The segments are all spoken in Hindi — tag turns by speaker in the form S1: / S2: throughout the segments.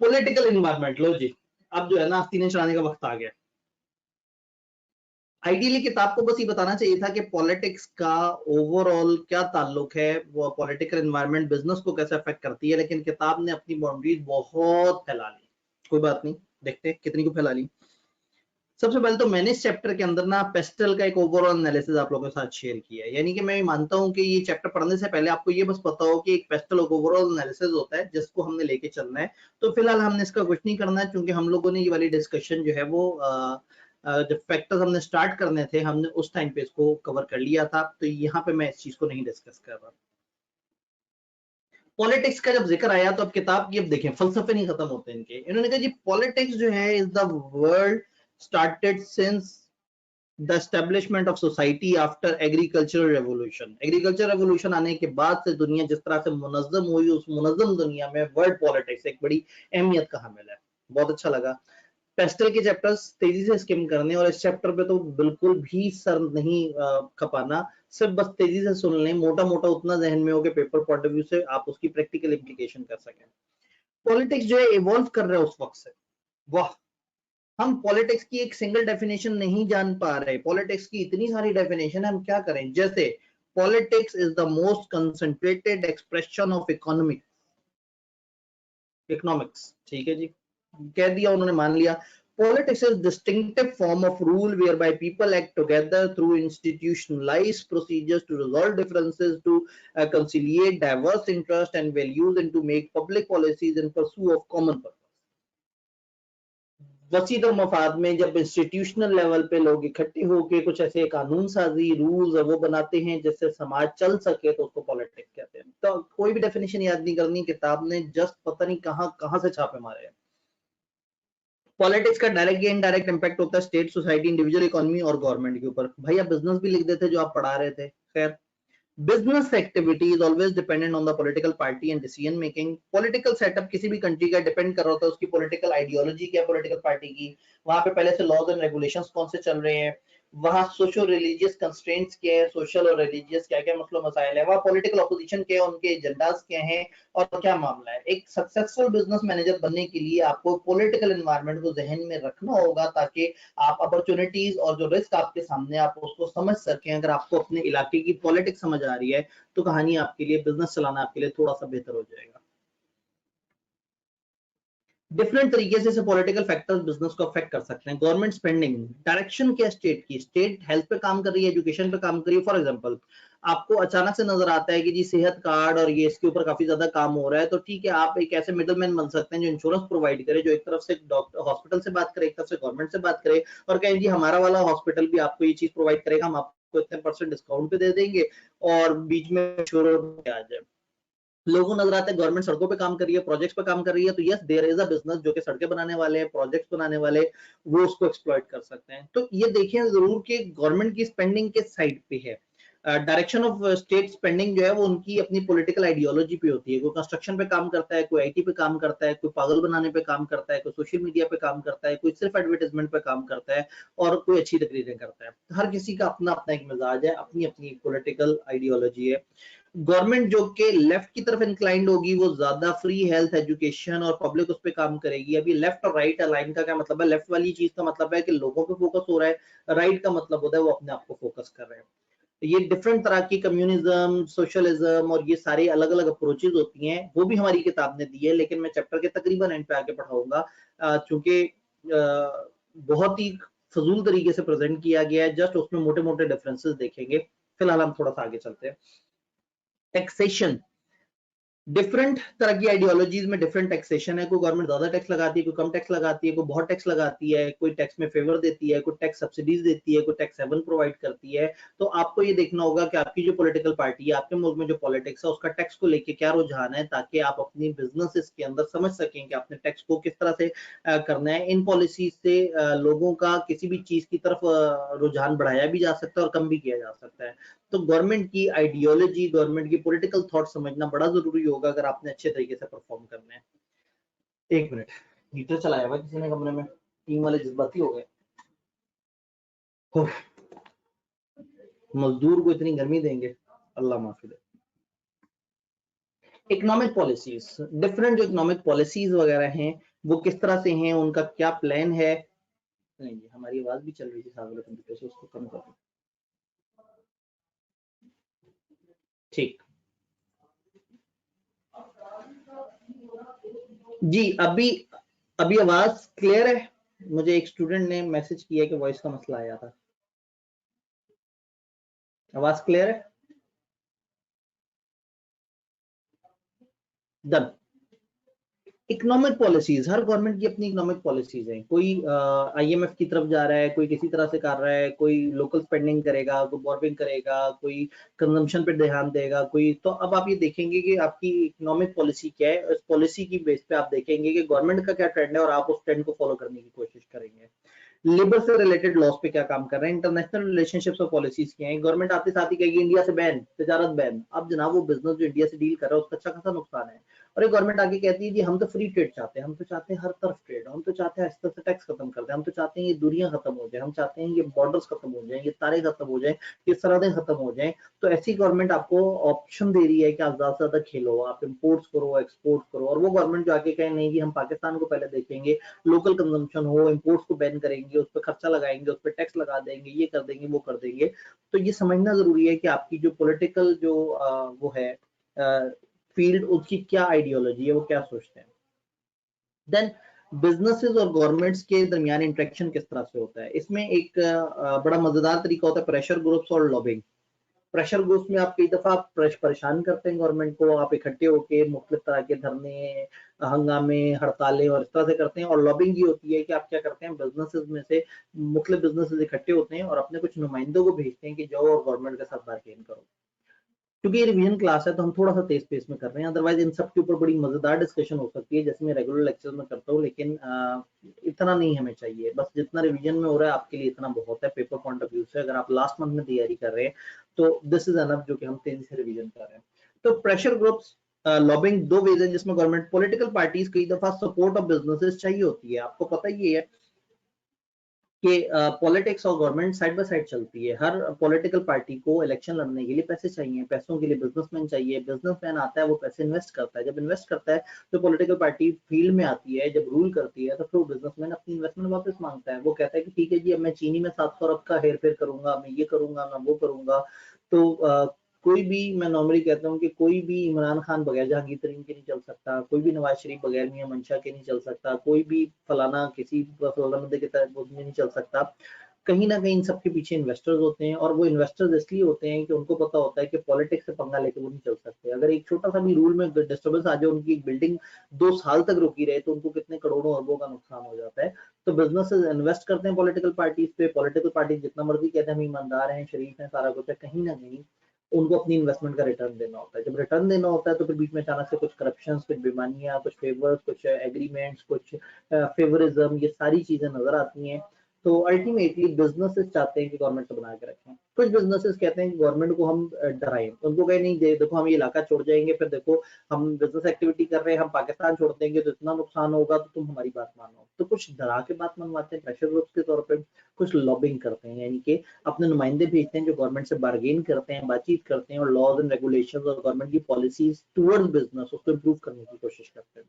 S1: पॉलिटिकल एनवायरनमेंट, लो जी, अब जो है ना आस्तीनें चढ़ाने का वक्त आ गया। आइडियली किताब को बस ये बताना चाहिए था कि पॉलिटिक्स का ओवरऑल क्या ताल्लुक है, वो पॉलिटिकल एनवायरनमेंट बिजनेस को कैसे अफेक्ट करती है, लेकिन किताब ने अपनी बाउंड्रीज बहुत फैला ली। कोई बात नहीं, देखते हैं कितनी को फैला ली। सबसे पहले तो मैंने इस चैप्टर के अंदर ना पेस्टल का एक ओवरऑल एनालिसिस आप लोगों के साथ शेयर किया है, यानी कि मैं मानता हूं कि ये चैप्टर पढ़ने से पहले आपको ये बस पता हो कि एक पेस्टल ओवरऑल एनालिसिस होता है जिसको हमने लेके चलना है। तो फिलहाल हमने इसका कुछ नहीं करना है, क्योंकि हम लोगों ने ये वाली डिस्कशन जो है वो जब फैक्टर्स हमने स्टार्ट करने थे हमने उस टाइम पे इसको कवर कर लिया था, तो यहाँ पे मैं इस चीज को नहीं डिस्कस कर रहा। पॉलिटिक्स का जब जिक्र आया तो अब किताब की अब देखें फलसफे नहीं खत्म होते इनके। इन्होंने कहा जी पॉलिटिक्स जो है is the world started since the establishment of society after agricultural revolution. Agriculture revolution आने के बाद से दुनिया जिस तरह से मुनज्जम हुई, उस मुनज्जम दुनिया में वर्ल्ड पॉलिटिक्स एक बड़ी अहमियत का हामिल है। बहुत अच्छा लगा। पेस्टल के चैप्टर्स तेजी से स्किम करने, और इस चैप्टर पे तो बिल्कुल भी सर नहीं खपाना, सिर्फ बस तेजी से सुन लें, मोटा मोटा उतना जहन में हो कि पेपर पॉइंट ऑफ व्यू से आप उसकी प्रैक्टिकल इम्प्लीकेशन कर सकें। पॉलिटिक्स जो है इवॉल्व कर रहा है उस वक्त से। वाह, हम पॉलिटिक्स की एक सिंगल डेफिनेशन नहीं जान पा रहे, पॉलिटिक्स की इतनी सारी डेफिनेशन है, हम क्या करें। जैसे politics is the most concentrated expression of economics, ठीक है जी, कह दिया उन्होंने, मान लिया। Politics is distinctive form of rule whereby people act together through institutionalized procedures to resolve differences, to conciliate diverse interests and values, and to make public policies in pursuit of common purpose. वसीदर मफाद में जब इंस्टीट्यूशनल लेवल पे लोग इकट्ठे होकर कुछ ऐसे कानून साजी रूल्स वो बनाते हैं जिससे समाज चल सके, तो उसको पॉलिटिक्स कहते हैं। तो कोई भी डेफिनेशन याद नहीं करनी, किताब ने जस्ट पता नहीं कहां कहां से छापे मारे हैं। पॉलिटिक्स का डायरेक्ट या इनडायरेक्ट इंपैक्ट होता है स्टेट, सोसाइटी, इंडिविजुअल, इकोनॉमी और गवर्नमेंट के ऊपर। भाई आप बिजनेस भी लिख देते जो आप पढ़ा रहे थे। खैर, business activity is always dependent on the political party and decision making. Political setup किसी भी कंट्री का डिपेंड कर रहा होता है उसकी पॉलिटिकल आइडियोलॉजी क्या है, पॉलिटिकल पार्टी की, वहां पे पहले से लॉज एंड रेगुलेशंस कौन से चल रहे हैं, वहां सोशल रिलीजियस कंस्ट्रेंट्स क्या है, सोशल और रिलीजियस क्या क्या मसलो मसाइल है, वहां पॉलिटिकल ऑपोजिशन क्या है, उनके एजेंडाज क्या हैं और क्या मामला है। एक सक्सेसफुल बिजनेस मैनेजर बनने के लिए आपको पॉलिटिकल एनवायरनमेंट को जहन में रखना होगा, ताकि आप अपॉर्चुनिटीज और जो रिस्क आपके सामने आप उसको समझ सकें। अगर आपको अपने इलाके की पॉलिटिक्स समझ आ रही है तो कहानी आपके लिए, बिजनेस चलाना आपके लिए थोड़ा सा बेहतर हो जाएगा। डिफरेंट तरीके से पॉलिटिकल फैक्टर्स बिजनेस को अफेक्ट कर सकते हैं। गवर्नमेंट स्पेंडिंग, डायरेक्शन क्या स्टेट की, स्टेट हेल्थ पे काम कर रही है, एजुकेशन पे काम कर रही है। फॉर एग्जांपल आपको अचानक से नजर आता है कि जी सेहत कार्ड और ये इसके ऊपर काफी ज्यादा काम हो रहा है, तो ठीक है आप एक ऐसे मिडलमैन बन सकते हैं जो इंश्योरेंस प्रोवाइड करे, जो एक तरफ से डॉक्टर हॉस्पिटल से बात करे, एक तरफ से गवर्नमेंट से बात करे और कहें जी हमारा वाला हॉस्पिटल भी आपको ये चीज प्रोवाइड करेगा, हम आपको इतने % डिस्काउंट पे दे देंगे, और बीच में इंश्योरेंस आ जाए। लोगों नजर आते हैं गवर्नमेंट सड़कों पे काम कर रही है, प्रोजेक्ट्स पे काम कर रही है, तो yes there is a business जो कि सड़कें बनाने वाले, प्रोजेक्ट्स बनाने वाले, वो उसको एक्सप्लॉइट कर सकते हैं। तो ये देखें जरूर कि गवर्नमेंट की स्पेंडिंग किस साइड पे है। डायरेक्शन ऑफ स्टेट स्पेंडिंग जो है वो उनकी अपनी पॉलिटिकल आइडियोलॉजी पे होती है। कोई कंस्ट्रक्शन पे काम करता है, कोई आईटी पे काम करता है, कोई पागल बनाने पे काम करता है, कोई सोशल मीडिया पे काम करता है, कोई सिर्फ एडवर्टाइजमेंट पे काम करता है और कोई अच्छी तकरीरें करता है। हर किसी का अपना अपना एक मिजाज है, अपनी अपनी पॉलिटिकल आइडियोलॉजी है। गवर्नमेंट जो कि लेफ्ट की तरफ इंक्लाइंड होगी वो ज्यादा फ्री हेल्थ, एजुकेशन और पब्लिक उस पर काम करेगी। अभी लेफ्ट और राइट अलाइन का क्या मतलब है? लेफ्ट वाली चीज का मतलब है कि लोगों पे फोकस हो रहा है, राइट का मतलब होता है वो अपने आप को फोकस कर रहे हैं। ये डिफरेंट तरह की कम्युनिज्म, सोशलिज्म और ये सारी अलग अलग अप्रोचेज होती हैं, वो भी हमारी किताब ने दी है, लेकिन मैं चैप्टर के तकरीबन एंड पे आके पढ़ाऊंगा, चूंकि बहुत ही फजूल तरीके से प्रेजेंट किया गया है, जस्ट उसमें मोटे मोटे डिफरेंसेस देखेंगे। फिलहाल हम थोड़ा सा आगे चलते हैं। टैक्सेशन, डिफरेंट तरह की आइडियोलॉजीज में डिफरेंट टैक्सेशन है। कोई गवर्नमेंट ज्यादा टैक्स लगाती है, कोई कम टैक्स लगाती है, कोई बहुत टैक्स लगाती है, कोई टैक्स में फेवर देती है, कोई टैक्स सब्सिडीज देती है, कोई टैक्स हेवन प्रोवाइड करती है। तो आपको ये देखना होगा कि आपकी जो पॉलिटिकल पार्टी है, आपके मुल्क में जो पॉलिटिक्स है, उसका टैक्स को लेके क्या रुझान है, ताकि आप अपनी बिजनेसेस के अंदर समझ सकें कि आपने टैक्स को किस तरह से करना है। इन पॉलिसी से लोगों का किसी भी चीज की तरफ रुझान बढ़ाया भी जा सकता है और कम भी किया जा सकता है। तो गवर्नमेंट की आइडियोलॉजी, गवर्नमेंट की पॉलिटिकल थॉट समझना बड़ा जरूरी होगा अगर आपने अच्छे तरीके से परफॉर्म करना है। एक मिनट, हीटर चलाया हुआ किसी ने कमरे में, टीम वाले जज्बाती हो गए। मजदूर को इतनी गर्मी देंगे, अल्लाह माफी दे। इकोनॉमिक पॉलिसीज, डिफरेंट जो इकोनॉमिक पॉलिसीज वगैरह हैं वो किस तरह से हैं, उनका क्या प्लान है। नहीं जी, हमारी आवाज भी चल रही थी सामने कंप्यूटर से, उसको कम कर दो। ठीक जी, अभी अभी आवाज क्लियर है। मुझे एक स्टूडेंट ने मैसेज किया कि वॉइस का मसला आया था। आवाज क्लियर है? डन। इकोनॉमिक पॉलिसीज, हर गवर्नमेंट की अपनी इकोनॉमिक पॉलिसीज हैं। कोई आईएमएफ की तरफ जा रहा है, कोई किसी तरह से कर रहा है, कोई लोकल स्पेंडिंग करेगा, कोई बोर्बिंग करेगा, कोई कंजम्पशन पे ध्यान देगा, कोई। तो अब आप ये देखेंगे कि आपकी इकोनॉमिक पॉलिसी क्या है, उस पॉलिसी की बेस पे आप देखेंगे कि गवर्नमेंट का क्या ट्रेंड है और आप उस ट्रेंड को फॉलो करने की कोशिश करेंगे। लेबर से रिलेटेड लॉस पे क्या काम कर रहे हैं, इंटरनेशनल रिलेशनशिप्स और पॉलिसीज क्या है। गवर्नमेंट आते साथ ही कहेगी इंडिया से बैन, तजारत बैन। अब जनाब वो बिजनेस जो इंडिया से डील कर रहा है उसका अच्छा खासा नुकसान है। और एक गवर्नमेंट आगे कहती है जी हम तो फ्री ट्रेड चाहते हैं, हम तो चाहते हैं हर तरफ ट्रेड, हम तो चाहते हैं आहिस्ता से टैक्स खत्म कर दें, हम तो चाहते हैं ये दूरियां खत्म हो जाए, हम चाहते हैं ये बॉर्डर्स खत्म हो जाए, ये तारे खत्म हो जाए, ये सरहदें खत्म हो जाए। तो ऐसी गवर्नमेंट आपको ऑप्शन दे रही है कि आप ज्यादा से ज्यादा खेलो, आप इम्पोर्ट्स करो, एक्सपोर्ट करो। और वो गवर्नमेंट जो आके कहे नहीं जी हम पाकिस्तान को पहले देखेंगे, लोकल कंजम्पशन हो, इम्पोर्ट्स को बैन करेंगे, उस पर खर्चा लगाएंगे, उस पर टैक्स लगा देंगे, ये कर देंगे, वो कर देंगे। तो ये समझना जरूरी है कि आपकी जो पॉलिटिकल जो वो है फील्ड, उसकी क्या आइडियोलॉजी है, वो क्या सोचते हैं। देन बिजनेसेस और गवर्नमेंट्स के दरमियान इंटरेक्शन किस तरह से होता है, इसमें एक बड़ा मजेदार तरीका होता है प्रेशर ग्रुप्स और लॉबिंग। प्रेशर ग्रुप्स में आप कई दफा परेशान करते हैं गवर्नमेंट को, आप इकट्ठे होकर मुख्तलिफ तरह के धरने, हंगामे, हड़तालें और इस तरह से करते हैं। और लॉबिंग ये होती है कि आप क्या करते हैं, बिजनेसेस में से मुख्तलिफ बिजनेसेस इकट्ठे होते हैं और अपने कुछ नुमाइंदों को भेजते हैं कि जाओ और गवर्नमेंट के साथ बार्गेन करो। क्योंकि ये रिवीजन क्लास है तो हम थोड़ा सा तेज पेस में कर रहे हैं, अदरवाइज इन सब के ऊपर बड़ी मजेदार डिस्कशन हो सकती है जैसे मैं रेगुलर लेक्चर में करता हूँ। लेकिन इतना नहीं हमें चाहिए, बस जितना रिवीजन में हो रहा है आपके लिए इतना बहुत है पेपर पॉइंट ऑफ व्यू से। अगर आप लास्ट मंथ में तैयारी कर रहे हैं तो दिस इज अनफ जो कि हम तेजी से रिवीजन कर रहे हैं। तो प्रेशर ग्रुप्स, लॉबिंग, दो वेज है जिसमें गवर्नमेंट पॉलिटिकल पार्टीज कई दफा सपोर्ट ऑफ बिजनेसेस चाहिए होती है। आपको पता ही है कि पॉलिटिक्स और गवर्नमेंट साइड बाय साइड चलती है। हर पॉलिटिकल पार्टी को इलेक्शन लड़ने के लिए पैसे चाहिए, पैसों के लिए बिजनेसमैन चाहिए, बिजनेसमैन आता है वो पैसे इन्वेस्ट करता है, जब इन्वेस्ट करता है तो पॉलिटिकल पार्टी फील्ड में आती है, जब रूल करती है तो फिर बिजनेसमैन अपनी इन्वेस्टमेंट वापस मांगता है। वो कहता है कि ठीक है जी अब मैं चीनी में 700 अरब का हेर फेर करूंगा, मैं ये करूंगा, मैं वो करूंगा। तो कोई भी, मैं नॉर्मली कहता हूँ कि कोई भी इमरान खान बगैर जहांगीर तरीन के नहीं चल सकता, कोई भी नवाज शरीफ बगैर मियां मंशा के नहीं चल सकता, कोई भी फलाना किसी फलाना बंदे के तहत उसमें नहीं चल सकता। कहीं ना कहीं इन सबके पीछे इन्वेस्टर्स होते हैं और वो इन्वेस्टर्स इसलिए होते हैं कि उनको पता होता है कि पॉलिटिक्स से पंगा लेके वो नहीं चल सकते। अगर एक छोटा सा भी रूल में डिस्टर्बेंस आ जाए, उनकी बिल्डिंग 2 साल तक रुकी रहे तो उनको कितने करोड़ों अरबों का नुकसान हो जाता है। तो बिजनेसेस इन्वेस्ट करते हैं पॉलिटिकल पार्टीज पे, पॉलिटिकल पार्टीज जितना मर्जी कहते हैं हम ईमानदार हैं, शरीफ हैं, सारा कुछ है, कहीं ना कहीं उनको अपनी इन्वेस्टमेंट का रिटर्न देना होता है। जब रिटर्न देना होता है तो फिर बीच में अचानक से कुछ करप्शन, कुछ बेईमानियां, कुछ फेवर्स, कुछ एग्रीमेंट्स, कुछ फेवरिज्म, ये सारी चीजें नजर आती हैं। तो अल्टीमेटली बिजनेसेस चाहते हैं कि गवर्नमेंट को बना के रखें। कुछ बिजनेसेस कहते हैं कि गवर्नमेंट को हम डराएं, उनको कहें नहीं दे देखो हम ये इलाका छोड़ जाएंगे, फिर देखो हम बिजनेस एक्टिविटी कर रहे हैं, हम पाकिस्तान छोड़ देंगे तो इतना नुकसान होगा, तो तुम हमारी बात मानो। तो कुछ डरा के बात मनवाते हैं प्रेशर ग्रुप्स के तौर पर, कुछ लॉबिंग करते हैं, यानी कि अपने नुमाइंदे भेजते हैं जो गवर्नमेंट से बार्गेन करते हैं, बातचीत करते हैं और लॉज एंड रेगुलेशंस और गवर्नमेंट की पॉलिसीज टुवर्ड्स बिजनेस उसको इम्प्रूव करने की कोशिश करते हैं।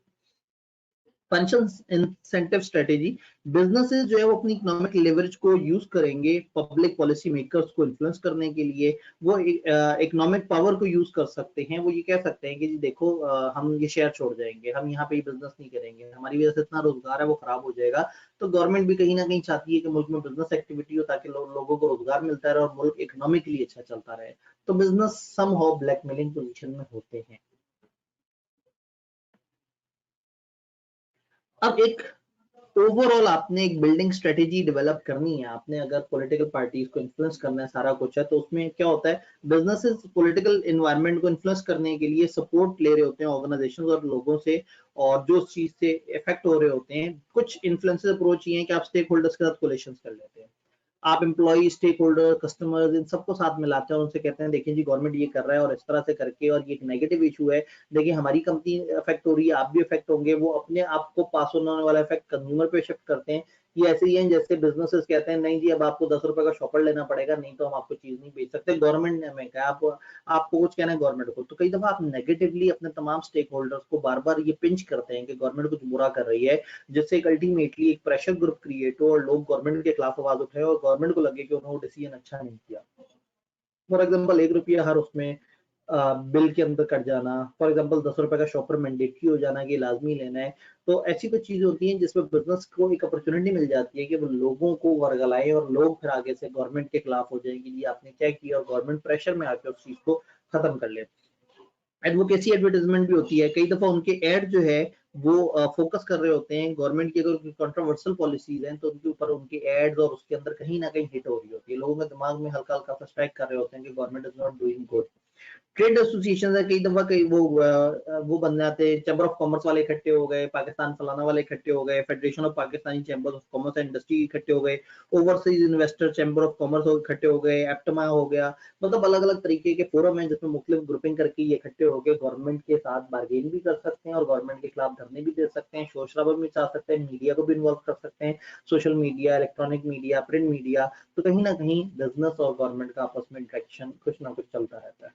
S1: पेंशन इंसेंटिव स्ट्रेटेजी, बिजनेसेस जो है वो अपनी इकोनॉमिक लेवरेज को यूज करेंगे पब्लिक पॉलिसी मेकर्स को इन्फ्लुएंस करने के लिए। वो इकोनॉमिक पावर को यूज कर सकते हैं। वो ये कह सकते हैं कि जी देखो हम ये शहर छोड़ जाएंगे, हम यहाँ पे बिजनेस नहीं करेंगे, हमारी वजह से इतना रोजगार है वो खराब हो जाएगा। तो गवर्नमेंट भी कहीं ना कहीं चाहती है कि मुल्क में बिजनेस एक्टिविटी हो ताकि लोगों को रोजगार मिलता रहे और मुल्क इकोनॉमिकली अच्छा चलता रहे। तो business somehow blackmailing position में होते हैं। अब एक ओवरऑल आपने एक बिल्डिंग स्ट्रेटेजी डेवलप करनी है, आपने अगर पॉलिटिकल पार्टीज को इन्फ्लुएंस करना है, सारा कुछ है, तो उसमें क्या होता है, बिजनेसेस पॉलिटिकल एनवायरनमेंट को इन्फ्लुएंस करने के लिए सपोर्ट ले रहे होते हैं ऑर्गेनाइजेशंस और लोगों से, और जो उस चीज से इफेक्ट हो रहे होते हैं। कुछ इन्फ्लुएंसर अप्रोच ये है कि आप स्टेक होल्डर्स के साथ कोलेशंस कर लेते हैं, आप एम्प्लॉय, स्टेक होल्डर, कस्टमर्स, इन सबको साथ मिलाते हैं और उनसे कहते हैं देखिए जी गवर्नमेंट ये कर रहा है और इस तरह से करके, और ये एक नेगेटिव इशू है, देखिए हमारी कंपनी अफेक्ट हो रही है, आप भी अफेक्ट होंगे। वो अपने आप को पास होने वाला इफेक्ट कंज्यूमर पे शिफ्ट करते हैं ये ऐसे ही हैं जैसे बिजनेसेस कहते हैं नहीं जी अब आपको 10 रुपए का शॉपर लेना पड़ेगा, नहीं तो हम आपको चीज नहीं बेच सकते, गवर्नमेंट ने हमें कहा आपको कुछ कहना है गवर्नमेंट को। तो कई दफा आप नेगेटिवली अपने तमाम स्टेक होल्डर्स को बार बार ये पिंच करते हैं कि गवर्नमेंट कुछ बुरा कर रही है, जिससे एक अल्टीमेटली एक प्रेशर ग्रुप क्रिएट हो और लोग गवर्नमेंट के खिलाफ आवाज उठाए और गवर्नमेंट को लगे कि उन्होंने डिसीजन अच्छा नहीं किया। फॉर एग्जाम्पल 1 रुपया हर उसमें बिल के अंदर कट जाना, फॉर एग्जांपल 10 रुपए का शॉपर मैंडेटरी हो जाना कि लाजमी लेना है। तो ऐसी कुछ चीजें होती हैं जिसमें बिजनेस को एक अपॉर्चुनिटी मिल जाती है कि वो लोगों को वर्गलाए और लोग फिर आगे से गवर्नमेंट के खिलाफ हो जाएंगे जी आपने क्या किया, और गवर्नमेंट प्रेशर में आके उस चीज को खत्म कर ले। एडवोकेसी एडवर्टाइजमेंट भी होती है, कई दफा उनके एड जो है वो फोकस कर रहे होते हैं गवर्नमेंट की, अगर कंट्रोवर्शियल पॉलिसीज हैं तो उनके ऊपर उनके एड्स और उसके अंदर कहीं ना कहीं हिट हो रही होती है, लोगों के दिमाग में हल्का हल्का सा स्ट्राइक कर रहे होते हैं कि government is not doing good. Trade association है, कई दफा कई वो बन जाते हैं, चैम्बर ऑफ कॉमर्स वाले इकट्ठे हो गए, पाकिस्तान फलाना वाले इकट्ठे हो गए, federation of Pakistani chamber of commerce and industry इकट्ठे हो गए, overseas investor chamber of commerce इकट्ठे हो गए, एप्टमा हो गया। मतलब अलग अलग तरीके के फोरम है जिसमें मुख्तलिफ ग्रुपिंग करके ये इकट्ठे होकर गवर्नमेंट के साथ बार्गेन भी कर सकते हैं और गवर्नमेंट के खिलाफ धरने भी दे सकते हैं, शोर शराबा भी मचा सकते हैं, मीडिया को भी इन्वॉल्व कर सकते हैं, social media, electronic media, print media. तो कहीं ना कहीं बिजनेस और गवर्नमेंट का आपस में इंटरेक्शन कुछ ना कुछ चलता रहता है।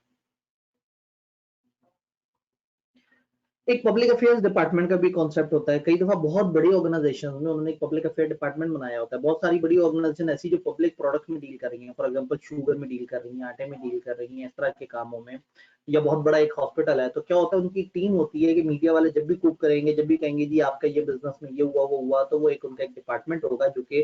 S1: एक पब्लिक अफेयर्स डिपार्टमेंट का भी कॉन्सेप्ट होता है, कई दफा बहुत बड़ी ऑर्गेनाइजेशन में उन्होंने एक पब्लिक अफेयर डिपार्टमेंट बनाया होता है। बहुत सारी बड़ी ऑर्गेनाइजेशन ऐसी जो पब्लिक प्रोडक्ट में डील कर रही हैं, फॉर एग्जांपल शुगर में डील कर रही हैं, आटे में डील कर रही हैं, इस तरह के कामों में, या बहुत बड़ा एक हॉस्पिटल है, तो क्या होता है उनकी टीम होती है कि मीडिया वाले जब भी कूप करेंगे, जब भी कहेंगे जी आपका ये बिजनेस में ये हुआ वो हुआ, तो वो एक उनका एक डिपार्टमेंट होगा जो कि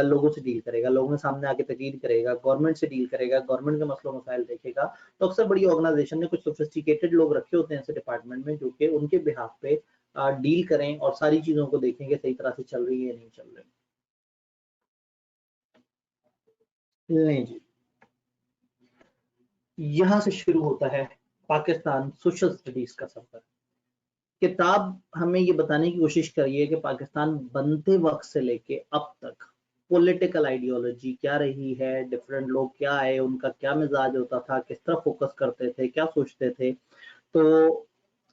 S1: लोगों से डील करेगा, लोगों के सामने आके तकरीर करेगा, गवर्नमेंट से डील करेगा, गवर्नमेंट के मसलों मसाइल देखेगा। तो अक्सर बड़ी ऑर्गेनाइजेशन ने कुछ सोफिस्टिकेटेड लोग रखे होते हैं ऐसे डिपार्टमेंट में जो कि उनके बिहाफ पे डील करें और सारी चीजों को देखें कि सही तरह से चल रही है या नहीं चल रही। नहीं जी, यहां से शुरू होता है पाकिस्तान सोशल स्टडीज का सफर। किताब हमें ये बताने की कोशिश करी है कि पाकिस्तान बनते वक्त से लेके अब तक पॉलिटिकल आइडियोलॉजी क्या रही है, डिफरेंट लोग क्या आए, उनका क्या मिजाज होता था, किस तरह फोकस करते थे, क्या सोचते थे। तो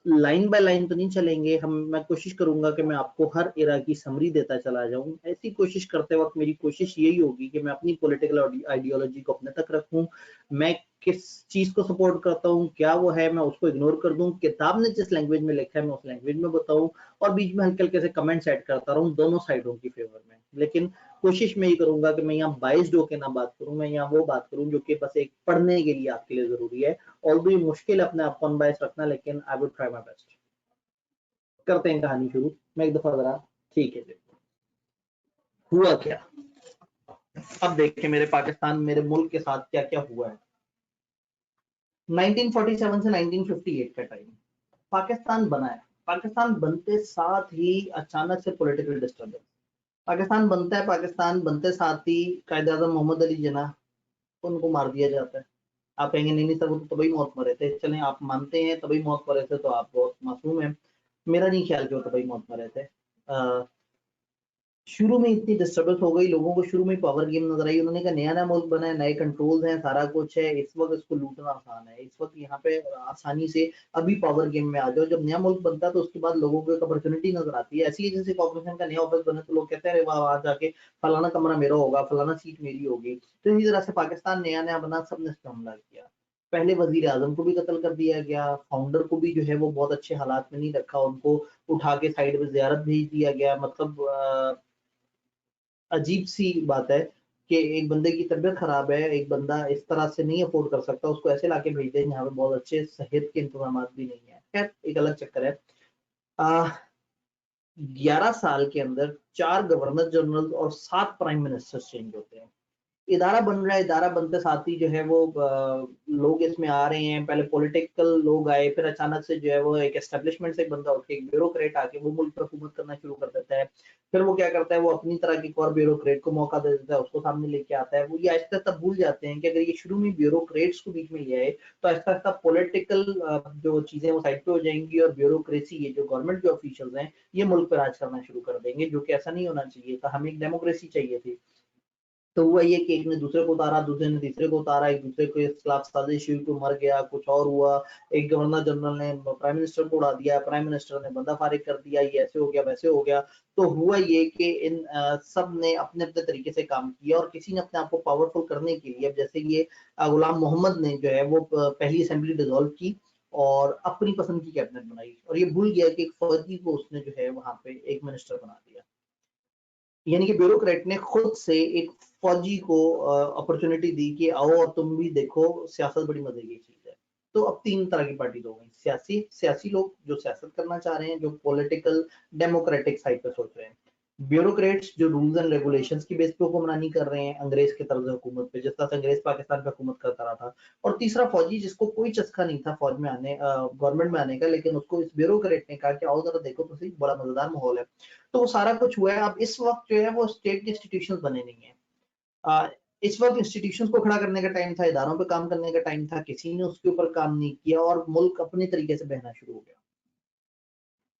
S1: लाइन बाय लाइन तो नहीं चलेंगे हम, मैं कोशिश करूंगा कि मैं आपको हर इरा की समरी देता चला जाऊं। ऐसी कोशिश करते वक्त मेरी कोशिश यही होगी कि मैं अपनी पॉलिटिकल आइडियोलॉजी को अपने तक रखूं, मैं किस चीज को सपोर्ट करता हूं, क्या वो है, मैं उसको इग्नोर कर दूं, किताब ने जिस लैंग्वेज में लिखा है मैं उस लैंग्वेज में बताऊं, और बीच में हल्के हल्के से कमेंट्स ऐड करता रहूं दोनों साइडों की फेवर में। लेकिन कोशिश मैं ये करूंगा कि मैं यहाँ बाइस्ड होकर ना बात करूं, मैं यहाँ वो बात करूं जो कि बस एक पढ़ने के लिए आपके लिए जरूरी है। ऑल्दो ये मुश्किल है अपने आप को अनबायस रखना, लेकिन I would try my best. करते हैं कहानी शुरू। मैं एक दफा जरा, ठीक है जी, हुआ क्या। अब देखिए मेरे पाकिस्तान, मेरे मुल्क के साथ क्या क्या हुआ है। 1947 से 1958 का टाइम, पाकिस्तान बना है। पाकिस्तान बनते साथ ही अचानक से पॉलिटिकल डिस्टर्बेंस, पाकिस्तान बनता है, पाकिस्तान बनते साथ ही कायद आजम मोहम्मद अली जिन्ना, उनको मार दिया जाता है। आप कहेंगे नहीं नहीं सर वो तो तभी मौत मरे थे, चलें आप मानते हैं तभी मौत मरे थे तो आप बहुत मासूम हैं, मेरा नहीं ख्याल कि वो तभी मौत मरे थे। शुरू में इतनी डिस्टर्बेंस हो गई, लोगों को शुरू में पावर गेम नजर आई, उन्होंने कहा नया नया मुल्क बना है, नए कंट्रोल्स हैं, सारा कुछ है, इस वक्त इसको लूटना आसान है, इस वक्त यहाँ पे आसानी से अभी पावर गेम में आ जाओ। जब नया मुल्क बनता है तो उसके बाद लोगों को एक अपॉर्चुनिटी नजर आती है, ऐसी है जैसे कॉर्पोरेशन का नया ऑफिस बने तो लोग कहते हैं अरे वाह वहां जाके फलाना कमरा मेरा होगा, फलाना सीट मेरी होगी। तो इसी तरह से पाकिस्तान नया नया बना, सबने इस पर हमला किया, पहले वजीर आजम को भी कत्ल कर दिया गया, फाउंडर को भी जो है वो बहुत अच्छे हालात में नहीं रखा, उनको उठा के साइड में जियारत भेज दिया गया। मतलब अजीब सी बात है कि एक बंदे की तबीयत खराब है, एक बंदा इस तरह से नहीं अफोर्ड कर सकता, उसको ऐसे लाके भेज दें जहाँ पे बहुत अच्छे सेहत के इंतजाम भी नहीं है। खैर एक अलग चक्कर है। 11 साल के अंदर 4 गवर्नर जनरल और 7 प्राइम मिनिस्टर्स चेंज होते हैं। इदारा बन रहा है, इदारा बनते साथ ही जो है वो लोग इसमें आ रहे हैं, पहले पॉलिटिकल लोग आए, फिर अचानक से जो है वो एक एस्टेब्लिशमेंट से एक बंदा उठ के एक ब्यूरोक्रेट आके वो मुल्क पर हुकूमत करना शुरू कर देता है। फिर वो क्या करता है, वो अपनी तरह की और ब्यूरोक्रेट को मौका दे देता है, उसको सामने लेके आता है। वो ये आहिस्ता आहिस्ता भूल जाते हैं कि अगर ये शुरू में ब्यूरोक्रेट्स को बीच में ले आए तो आहिस्ता आहिस्ता पॉलिटिकल जो चीजें वो साइड पे हो जाएंगी और ब्यूरोक्रेसी, ये जो गवर्नमेंट के ऑफिशियल्स हैं, ये मुल्क पर राज करना शुरू कर देंगे, जो कि ऐसा नहीं होना चाहिए था, हमें एक डेमोक्रेसी चाहिए थी। तो हुआ ये कि एक ने दूसरे को उतारा, दूसरे ने तीसरे को उतारा, एक दूसरे के खिलाफ साजिश हुई, कोई मर गया, कुछ और हुआ, एक गवर्नर जनरल ने प्राइम मिनिस्टर को उड़ा दिया, प्राइम मिनिस्टर ने बंदा फारिग कर दिया, ये ऐसे हो गया, वैसे हो गया। तो हुआ ये कि इन सब ने अपने अपने तरीके से काम किया और किसी ने अपने आप को पावरफुल करने के लिए, अब जैसे ये गुलाम मोहम्मद ने जो है वो पहली असेंबली डिसॉल्व की और अपनी पसंद की कैबिनेट बनाई, और ये भूल गया कि एक फौजी को उसने जो है वहां पे एक मिनिस्टर बना दिया। यानी कि ब्यूरोक्रेट ने खुद से एक फौजी को अपॉर्चुनिटी दी कि आओ और तुम भी देखो, सियासत बड़ी मजे की चीज है। तो अब तीन तरह की पार्टी हो गई, सियासी लोग जो सियासत करना चाह रहे हैं, जो पॉलिटिकल डेमोक्रेटिक साइड पे सोच रहे हैं, ब्यूरोक्रेट्स जो रूल्स एंड रेगुलेशंस की बेस पे हुक्मरानी कर रहे हैं अंग्रेज के तर्ज हुकूमत पे, जिस तरह से अंग्रेज पाकिस्तान पे हुकूमत करता रहा था। और तीसरा फौजी जिसको कोई चस्का नहीं था फौज में आने, गवर्नमेंट में आने का, लेकिन उसको इस ब्यूरोक्रेट ने कहा कि आओ जरा देखो तो सही, बड़ा मजेदार माहौल है। तो वो सारा कुछ हुआ है। अब इस वक्त जो है वो स्टेट के इंस्टीट्यूशन बने नहीं है। इस वक्त इंस्टीट्यूशन को खड़ा करने का टाइम था, इदारों पे काम करने का टाइम था, किसी ने उसके ऊपर काम नहीं किया और मुल्क अपने तरीके से बहना शुरू हो गया।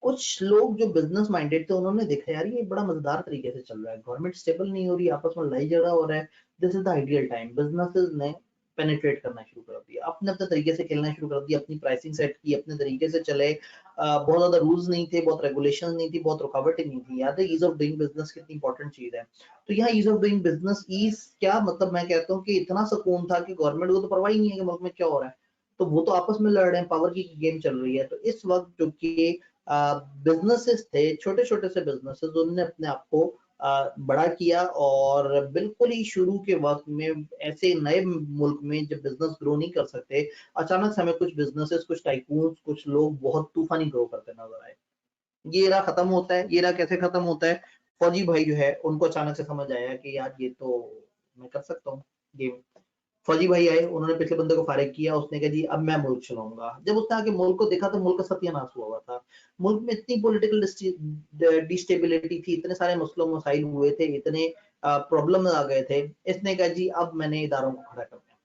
S1: कुछ लोग जो बिजनेस माइंडेड थे उन्होंने देखा यार ये बड़ा मजेदार तरीके से चल रहा है, गवर्नमेंट स्टेबल नहीं हो रही, आपस में लड़ाई झगड़ा हो रहा है, this is the ideal time. Businesses ने पेनिट्रेट करना शुरू कर दिया, अपने अपने तरीके से खेलना शुरू कर दिया, अपनी प्राइसिंग सेट की, अपने तरीके से चले। बहुत ज्यादा रूल्स नहीं थे, बहुत रेगुलेशन नहीं थी, बहुत रुकावटें नहीं थी। याद है ईज ऑफ डूइंग बिजनेस कितनी इंपॉर्टेंट चीज है। तो यहाँ ease of doing business ease क्या मतलब, मैं कहता हूँ कि इतना सुकून था कि गवर्नमेंट को तो परवाह ही नहीं है कि मुल्क में क्या हो रहा है, तो वो तो आपस में लड़ रहे हैं, पावर की गेम चल रही है। तो इस वक्त जो कि बिजनेसेस थे, छोटे छोटे से बिजनेसेस, उन्होंने अपने आप को बड़ा किया और बिल्कुल ही शुरू के वक्त में ऐसे नए मुल्क में जब बिजनेस ग्रो नहीं कर सकते, अचानक से हमें कुछ बिजनेसेस, कुछ टाइकून्स, कुछ लोग बहुत तूफानी ग्रो करते नजर आए। ये एरा खत्म होता है। ये एरा कैसे खत्म होता है? फौजी भाई जो है उनको अचानक से समझ आया कि यार ये तो मैं कर सकता हूँ गेम। फौजी भाई आए, उन्होंने पिछले बंदे को फारिग किया, उसने कहा जी अब मैं मुल्क चलाऊंगा। जब उसने आके मुल्क को देखा तो मुल्क का सत्यानाश हुआ हुआ था। मुल्क में इतनी पॉलिटिकल डिस्टेबिलिटी थी, इतने सारे मसलों मसाइल हुए थे, इतने प्रॉब्लम आ गए थे। इसने कहा जी अब मैंने इदारों को खड़ा करना है।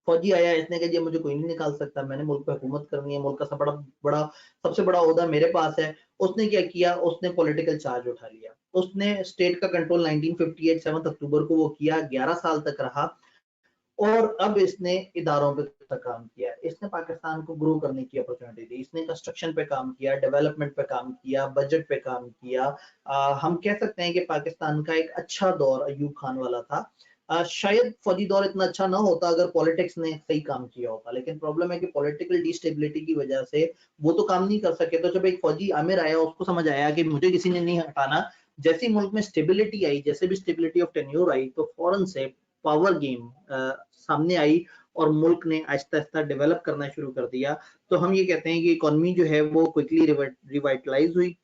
S1: फौजी आया, इसने कहा जी मुझे कोई नहीं निकाल सकता, मैंने मुल्क पे हुकूमत करनी है, मुल्क का सब बड़ा बड़ा सबसे बड़ा ओहदा मेरे पास है। उसने क्या किया, उसने पॉलिटिकल चार्ज उठा लिया। उसने स्टेट का कंट्रोल 1958 7 अक्टूबर को वो किया, 11 साल तक रहा। और अब इसने इदारों पे तक काम किया, इसने पाकिस्तान को ग्रो करने की अपॉर्चुनिटी दी, इसने कंस्ट्रक्शन पे काम किया, डेवलपमेंट पे काम किया, बजट पे काम किया। हम कह सकते हैं कि पाकिस्तान का एक अच्छा दौर अयूब खान वाला था। शायद फौजी दौर इतना अच्छा ना होता अगर पॉलिटिक्स ने सही काम किया होता, लेकिन प्रॉब्लम है कि पॉलिटिकल डिस्टेबिलिटी की वजह से वो तो काम नहीं कर सके। तो जब एक फौजी आमिर आया, उसको समझ आया कि मुझे किसी ने नहीं हटाना। जैसे मुल्क में स्टेबिलिटी आई, जैसे भी स्टेबिलिटी ऑफ टेन्योर आई, तो फौरन से पावर गेम सामने आई और मुल्क ने आहिस्ता आहिस्ता डेवलप करना शुरू कर दिया। तो हम ये कहते हैं कि इकोनॉमी जो है वो क्विकली रिवाइटलाइज हुई।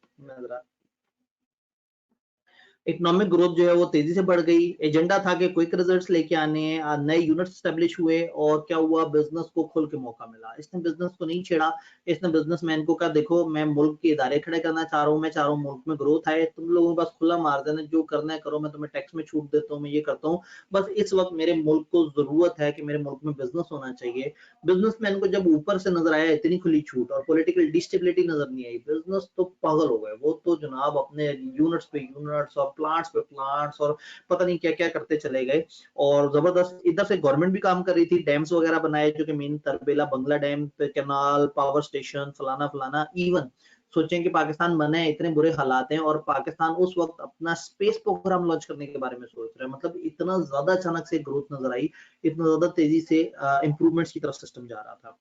S1: इकोनॉमिक ग्रोथ जो है वो तेजी से बढ़ गई। एजेंडा था कि क्विक रिजल्ट्स लेके आने हैं, नए यूनिट्स स्टैब्लिश हुए और क्या हुआ, बिजनेस को खुल के मौका मिला। इसने बिजनेस को नहीं छेड़ा, इसने बिजनेसमैन को कहा देखो मैं मुल्क के इदारे खड़े करना चाह रहा हूँ, मैं चाह रहा हूँ मुल्क में ग्रोथ आए, तुम लोगों के पास खुला मार देना, जो करना है करो, मैं तुम्हें टैक्स में छूट देता हूँ, मैं ये करता हूँ। बस इस वक्त मेरे मुल्क को जरूरत है कि मेरे मुल्क में बिजनेस होना चाहिए। बिजनेसमैन को जब ऊपर से नजर आया इतनी खुली छूट और पॉलिटिकल डिस्टेबिलिटी नजर नहीं आई, बिजनेस तो पागल हो गए। वो तो जनाब अपने यूनिट्स पे यूनिट्स और प्लांट्स पे प्लांट्स और पता नहीं क्या क्या करते चले गए। और जबरदस्त इधर से गवर्नमेंट भी काम कर रही थी, डैम्स वगैरह बनाए, जो कि मेन तरबेला बंगला डैम पे, कैनाल, पावर स्टेशन, फलाना फलाना। इवन सोचें कि पाकिस्तान बने, इतने बुरे हालात हैं और पाकिस्तान उस वक्त अपना स्पेस प्रोग्राम लॉन्च करने के बारे में सोच रहा है। मतलब इतना ज्यादा अचानक से ग्रोथ नजर आई, इतना ज्यादा तेजी से इंप्रूवमेंट्स की तरफ सिस्टम जा रहा था।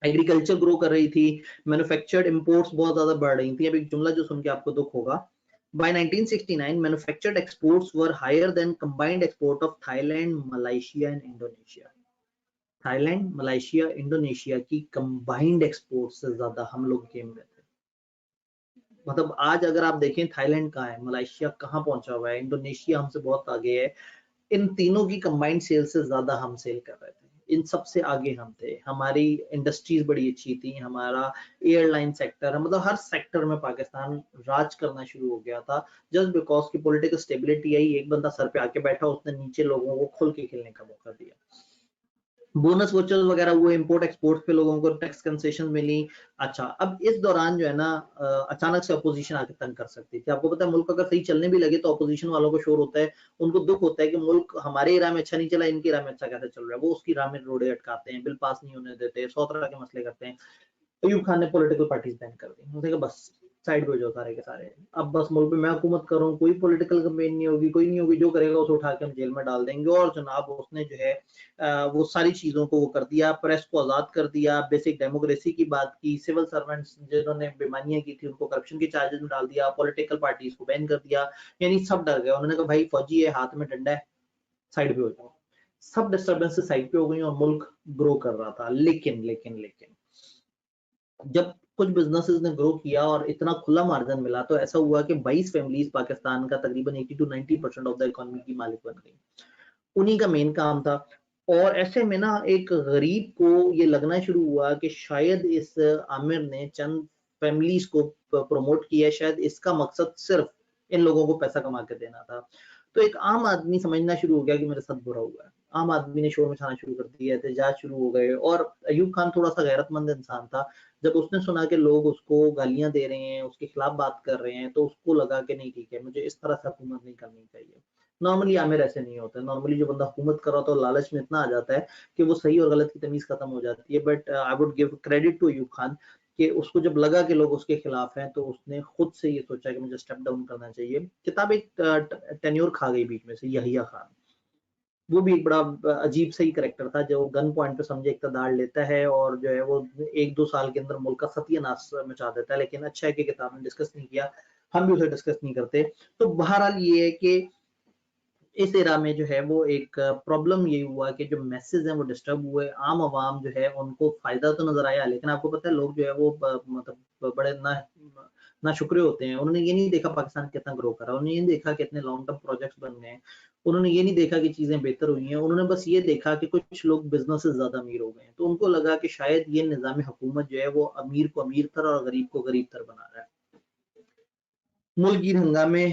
S1: एग्रीकल्चर ग्रो कर रही थी, मैन्युफैक्चर्ड इंपोर्ट्स बहुत ज्यादा बढ़ रही थी। अब एक जुमला जो सुन के आपको दुख होगा, by 1969 manufactured exports were higher than combined export of Thailand, Malaysia and Indonesia। Thailand, Malaysia, Indonesia की कंबाइंड एक्सपोर्ट से ज्यादा हम लोग गेम में थे। मतलब आज अगर आप देखें थाईलैंड कहाँ है, मलेशिया कहाँ पहुंचा हुआ है, इंडोनेशिया हमसे बहुत आगे है। इन तीनों की कंबाइंड सेल से ज्यादा हम सेल कर रहे थे, इन सबसे आगे हम थे। हमारी इंडस्ट्रीज बड़ी अच्छी थी, हमारा एयरलाइन सेक्टर, मतलब हर सेक्टर में पाकिस्तान राज करना शुरू हो गया था। जस्ट बिकॉज की पॉलिटिकल स्टेबिलिटी आई, एक बंदा सर पे आके बैठा, उसने नीचे लोगों को खुल के खेलने का मौका दिया। बोनस वोचर्स वगैरह हुए, इंपोर्ट एक्सपोर्ट पे लोगों को टैक्स कंसेशन मिली। अच्छा, अब इस दौरान जो है ना अचानक से अपोजिशन आके तंग कर सकती थी। आपको पता है मुल्क अगर सही चलने भी लगे तो अपोजिशन वालों को शोर होता है, उनको दुख होता है कि मुल्क हमारे इराम में अच्छा नहीं चला, इनकी इराम में अच्छा कैसे चल रहा है। वो उसकी राह में रोड़े अटकाते हैं, बिल पास नहीं होने देते, 100 तरह के मसले करते हैं। अयूब खान ने पॉलिटिकल पार्टीज बैन कर दी। उसने कहा बस साइड पे हो जाओ सारे के सारे, अब बस मुल्क में मैं हुकूमत कर रहा हूँ, कोई पॉलिटिकल कैंपेन नहीं होगी, कोई नहीं होगी, जो करेगा उसे उठा के हम जेल में डाल देंगे। और जनाब उसने जो है वो सारी चीजों को वो कर दिया, प्रेस को आजाद कर दिया, बेसिक डेमोक्रेसी की बात की, सिविल सर्वेंट्स जिन्होंने बेईमानियां की थी उनको करप्शन के चार्जेस में डाल दिया, पॉलिटिकल पार्टीज को बैन कर दिया। यानी सब डर गए। उन्होंने कहा भाई फौजी है, हाथ में डंडा है, साइड पे हो जाओ। सब डिस्टर्बेंस साइड पे हो गई और मुल्क ग्रो कर रहा था। लेकिन लेकिन लेकिन जब कुछ बिजनेसेस ने ग्रो किया और इतना खुला मार्जिन मिला तो ऐसा हुआ कि 22 फैमिलीज पाकिस्तान का तकरीबन 80 टू 90% ऑफ द इकोनॉमी की मालिक बन गई। उन्हीं का मेन काम था। और ऐसे में ना एक गरीब को ये लगना शुरू हुआ कि शायद इस आमिर ने चंद फैमिलीज को प्रमोट किया, शायद इसका मकसद सिर्फ इन लोगों को पैसा कमा के देना था। तो एक आम आदमी समझना शुरू हो गया कि मेरे साथ बुरा हुआ है। आम आदमी ने शोर मचाना शुरू कर दिया, एहतजाज शुरू हो गए। और अयूब खान थोड़ा सा गैरतमंद इंसान था। जब उसने सुना कि लोग उसको गालियां दे रहे हैं, उसके खिलाफ बात कर रहे हैं, तो उसको लगा कि नहीं ठीक है, मुझे इस तरह से हुकूमत नहीं करनी चाहिए। नॉर्मली आमिर ऐसे नहीं होता। नॉर्मली जो बंदा हुकूमत कर रहा होता है लालच में इतना आ जाता है कि वो सही और गलत की तमीज खत्म हो जाती है। But I would give credit to Ayub Khan कि उसको जब लगा कि लोग उसके खिलाफ हैं तो उसने खुद से ये सोचा कि मुझे स्टेप डाउन करना चाहिए। किताब एक टेन्योर खा गई बीच में से, यहिया खान। वो भी एक बड़ा अजीब सही करेक्टर था जो गन पॉइंट पे समझे इक़्तिदार लेता है और जो है वो 1-2 साल के अंदर मुल्क का सत्यानाश मचा देता है। लेकिन अच्छा है कि किताब ने डिस्कस नहीं किया, हम भी उसे डिस्कस नहीं करते। तो बहरहाल ये है कि इस एरा में जो है वो एक प्रॉब्लम ये हुआ कि जो मैसेज हैं वो डिस्टर्ब हुए। आम आवाम जो है उनको फायदा तो नजर आया, लेकिन आपको पता है लोग जो है वो मतलब बड़े ना शुक्रे होते हैं। उन्होंने ये नहीं देखा पाकिस्तान कितना ग्रो करा, उन्होंने ये नहीं देखा कितने लॉन्ग टर्म प्रोजेक्ट्स बन गए, उन्होंने ये नहीं देखा कि चीजें बेहतर हुई हैं। उन्होंने बस ये देखा कि कुछ लोग बिजनेस से ज्यादा अमीर हो गए हैं, तो उनको लगा कि शायद ये निजाम हुकूमत जो है वो अमीर को अमीर तर और गरीब को गरीब तर बना रहा है। मुल्क गिर हंगामे,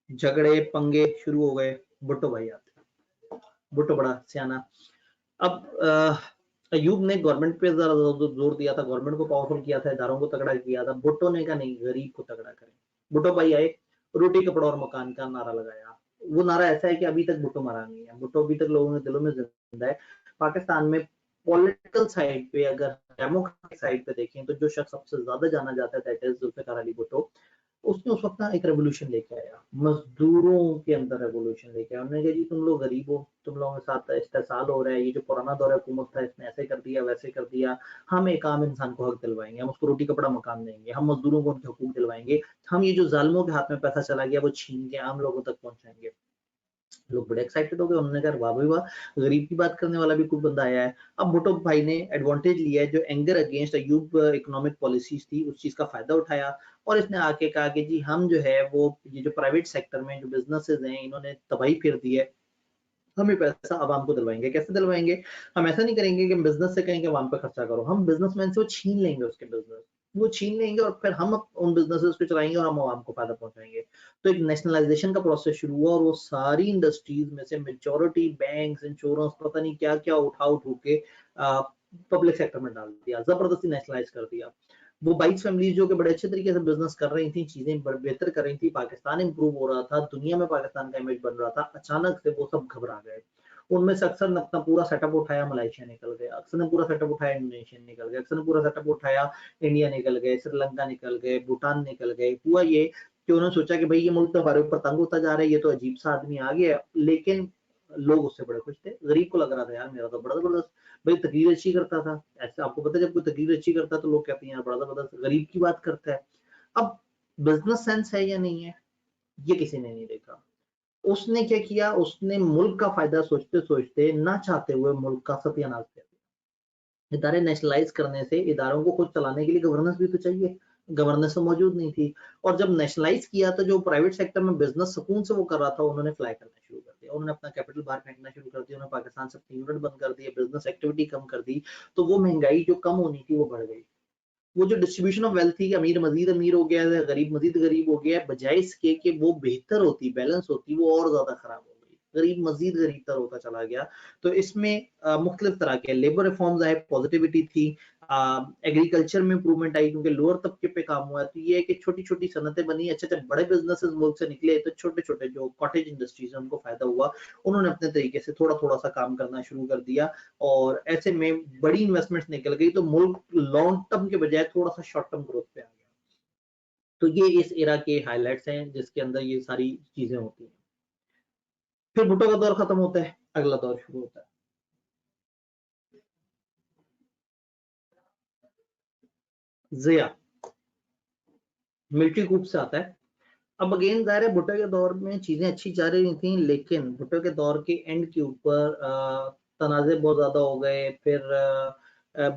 S1: झगड़े पंगे शुरू हो गए। भुट्टो भाई आते हैं। भुट्टो बड़ा सियाना। अब अयूब ने गवर्नमेंट पे जरा जोर दिया था, गवर्नमेंट को पावरफुल किया था, इदारों को तगड़ा किया था। भुट्टो ने कहा नहीं, गरीब को तगड़ा करें। भुट्टो भाई आए, रोटी कपड़ा और मकान का नारा लगाया। वो नारा ऐसा है कि अभी तक भुट्टो मरा नहीं है। भुट्टो अभी तक लोगों के दिलों में जिंदा है। पाकिस्तान में पॉलिटिकल साइड पे अगर डेमोक्रेटिक साइड पे देखें तो जो शख्स सबसे ज्यादा जाना जाता है दैट इज जुल्फिकार अली भुट्टो। उसने उस वक्त ना एक रेवोल्यूशन लेके आया, मजदूरों के अंदर रेवोल्यूशन लेके आया। उन्होंने कहा जी तुम लोग गरीब हो, तुम लोगों के साथ इस्तेसाल हो रहा है, ये जो पुराना दौर हुकूमत था इसने ऐसे कर दिया वैसे कर दिया। हम एक आम इंसान को हक दिलवाएंगे, हम उसको रोटी कपड़ा मकान देंगे, हम मजदूरों को उनके हकूक दिलवाएंगे, हम ये जो जालिमों के हाथ में पैसा चला गया वो छीन के आम लोगों तक पहुंचाएंगे। लोग बड़े एक्साइटेड हो गए। उन्होंने कहा वाह भाई वाह, गरीब की बात करने वाला भी कोई बंदा आया है। अब भुट्टो भाई ने एडवांटेज लिया है, जो anger against Ayub economic policies थी उस चीज का फायदा उठाया। और इसने आके कहा कि जी हम जो है वो ये जो प्राइवेट सेक्टर में जो बिजनेसेस हैं इन्होंने तबाही फिर दी है, हम ये पैसा आवाम को दिलवाएंगे। कैसे दिलवाएंगे? हम ऐसा नहीं करेंगे कि बिजनेस से कहेंगे आवाम पे खर्चा करो, हम बिजनेसमैन से वो छीन लेंगे, उसके बिजनेस वो छीन लेंगे और फिर हम उन बिजनेसेस को चलाएंगे और हम आवाम को फायदा पहुंचाएंगे। तो एक नेशनलाइजेशन का प्रोसेस शुरू हुआ और वो सारी इंडस्ट्रीज में से मेजोरिटी बैंक्स, इंश्योरेंस, पता नहीं क्या क्या उठा उठा के पब्लिक सेक्टर में डाल दिया, जबरदस्ती नेशनलाइज कर दिया। वो 22 फैमिलीज जो कि बड़े अच्छे तरीके से बिजनेस कर रही थी, चीजें बेहतर कर रही थी, पाकिस्तान इंप्रूव हो रहा था, दुनिया में पाकिस्तान का इमेज बन रहा था, अचानक से वो सब घबरा गए। उनमें से अक्सर ने अपना पूरा सेटअप उठाया, मलेशिया निकल गए। अक्सर ने पूरा सेटअप उठाया, इंडोनेशिया निकल गए। अक्सर ने पूरा सेटअप उठाया, इंडिया निकल गए, श्रीलंका निकल गए, भूटान निकल गए। हुआ ये कि उन्होंने सोचा कि भाई ये मुल्क तो हमारे ऊपर तंग होता जा रहा है, ये तो अजीब सा आदमी आ गया। लेकिन लोग उससे बड़े खुश थे। गरीब को लग रहा था यार मेरा तो बड़ा जबरदस्त भाई तकरीर अच्छी करता था। ऐसे आपको पता है जब कोई तकरीर अच्छी करता है तो लोग कहते हैं यार बड़ा जबरदस्त गरीब की बात करता है। अब बिजनेस सेंस है या नहीं है ये किसी ने नहीं देखा। उसने क्या किया, उसने मुल्क का फायदा सोचते सोचते ना चाहते हुए मुल्क का सत्यानाश कर दिया। इदारे नेशनलाइज करने से इदारों को खुद चलाने के लिए गवर्नेंस भी तो चाहिए, गवर्नेंस तो मौजूद नहीं थी। और जब नेशनलाइज किया तो जो प्राइवेट सेक्टर में बिजनेस सुकून से वो कर रहा था उन्होंने फ्लाई करना शुरू कर दिया, उन्होंने अपना कैपिटल बाहर फेंकना शुरू कर दिया, उन्होंने पाकिस्तान से अपनी यूनिट बंद कर दिए, बिजनेस एक्टिविटी कम कर दी। तो वो महंगाई जो कम होनी थी वो बढ़ गई। वो जो डिस्ट्रीब्यूशन ऑफ वेल्थ थी, अमीर मजीद अमीर हो गया है, गरीब मजीद गरीब हो गया है, बजाय इसके कि वो बेहतर होती, बैलेंस होती, वो और ज्यादा खराब हो गई। गरीब मजीद गरीब तर होता चला गया। तो इसमें मुख्तलिफ तरह के लेबर रिफॉर्म्स आए, पॉजिटिविटी थी, एग्रीकल्चर में इंप्रूवमेंट आई क्योंकि लोअर तबके पे काम हुआ। तो ये है कि छोटी छोटी सनतें बनी। अच्छा जब बड़े बिजनेसेस मुल्क से निकले तो छोटे छोटे जो कॉटेज इंडस्ट्रीज है उनको फायदा हुआ, उन्होंने अपने तरीके से थोड़ा थोड़ा सा काम करना शुरू कर दिया और ऐसे में बड़ी इन्वेस्टमेंट्स निकल गई। तो मुल्क लॉन्ग टर्म के बजाय थोड़ा सा शॉर्ट टर्म ग्रोथ पे आ गया। तो ये इस एरा के हाइलाइट्स हैं जिसके अंदर ये सारी चीजें होती हैं। फिर भुट्टो का दौर खत्म होता है, अगला दौर शुरू होता है। जिया मिलिट्री कूप से आता है। अब अगेन ज़ाहिर है भुट्टो के दौर में चीजें अच्छी जा रही थी, लेकिन भुट्टो के दौर के एंड के ऊपर तनाज़े बहुत ज्यादा हो गए। फिर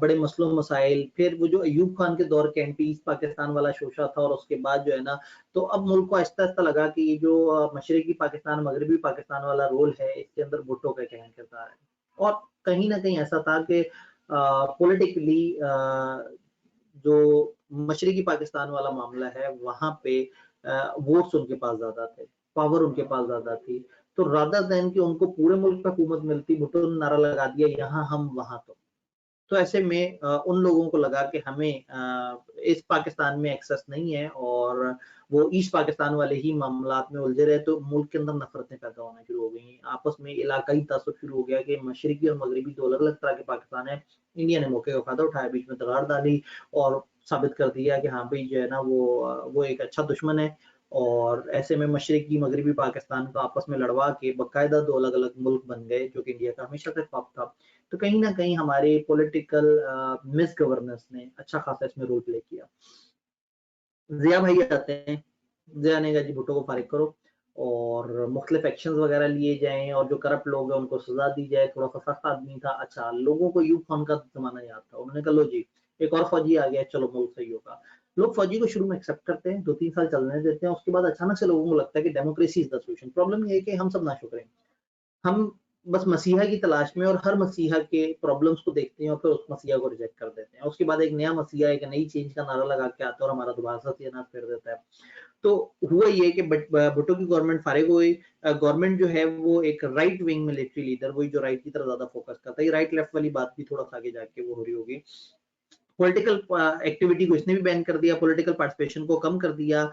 S1: बड़े मसलों मसाइल, फिर वो जो अयूब खान के दौर के एंटी ईस्ट पाकिस्तान वाला शोशा था और उसके बाद जो है ना, तो अब मुल्क को आहिस्ता आहिस्ता लगा कि ये जो मशरकी पाकिस्तान मगरबी पाकिस्तान वाला रोल है, इसके अंदर भुट्टो का क्या किरदार है। और कहीं ना कहीं ऐसा था कि पॉलिटिकली जो मशरकी पाकिस्तान वाला मामला है वहां पे वोट्स उनके पास ज्यादा थे, पावर उनके पास ज्यादा थी। तो रादर देन कि उनको पूरे मुल्क पे हुकूमत मिलती, भुट्टो ने नारा लगा दिया यहाँ हम वहां तो। तो ऐसे में उन लोगों को लगा कि हमें इस पाकिस्तान में एक्सेस नहीं है और वो ईस्ट पाकिस्तान वाले ही मामलात में उलझे रहे। तो मुल्क के अंदर नफरतें पैदा होना शुरू हो गई, आपस में इलाकाई तासुब शुरू हो गया कि मशरकी और मगरबी दो अलग अलग तरह के पाकिस्तान है। इंडिया ने मौके का फायदा उठाया, बीच में दरार डाली और साबित कर दिया कि हाँ भाई जो है ना वो एक अच्छा दुश्मन है। और ऐसे में मशरकी मगरबी पाकिस्तान को आपस में लड़वा के बाकायदा दो अलग अलग मुल्क बन गए, जो कि इंडिया का हमेशा से ख्वाब था। तो कहीं ना कहीं हमारे पॉलिटिकल मिस गवर्नेंस ने अच्छा खासा इसमें रोल प्ले किया। जिया भाई आते हैं, जिया ने कहा जी भुट्टो को फारिग करो और मुख्तलिफ एक्शन वगैरह लिए जाएं और जो करप्ट लोग हैं उनको सजा दी जाए। थोड़ा सा सख्त आदमी था। अच्छा लोगों को यूब खान का जमाना याद था, उन्होंने कहा लो जी एक और फौजी आ गया, चलो मुल्क सही होगा। लोग फौजी को शुरू में एक्सेप्ट करते हैं, 2-3 साल चलने देते हैं, उसके बाद अचानक से लोगों को लगता है कि democracy is the solution. Problem ये है कि हम सब नाशुक्र हैं, हम बस मसीहा की तलाश में और हर मसीहा के प्रॉब्लम्स को देखते हैं और फिर उस मसीहा को रिजेक्ट कर देते हैं। उसके बाद एक नया मसीहा एक नई चेंज का नारा लगा के आता है और हमारा दोबारा सत्यानाश कर देता है। तो हुआ ये कि भुट्टो की गवर्नमेंट फारिग हुई। गवर्नमेंट जो है वो एक राइट विंग मिलिट्री लीडर, वही जो राइट की तरफ ज्यादा फोकस करता है। राइट लेफ्ट वाली बात भी थोड़ा सा आगे जाके वो हो रही होगी। पॉलिटिकल एक्टिविटी को इसने भी बैन कर दिया, पॉलिटिकल पार्टिसिपेशन को कम कर दिया।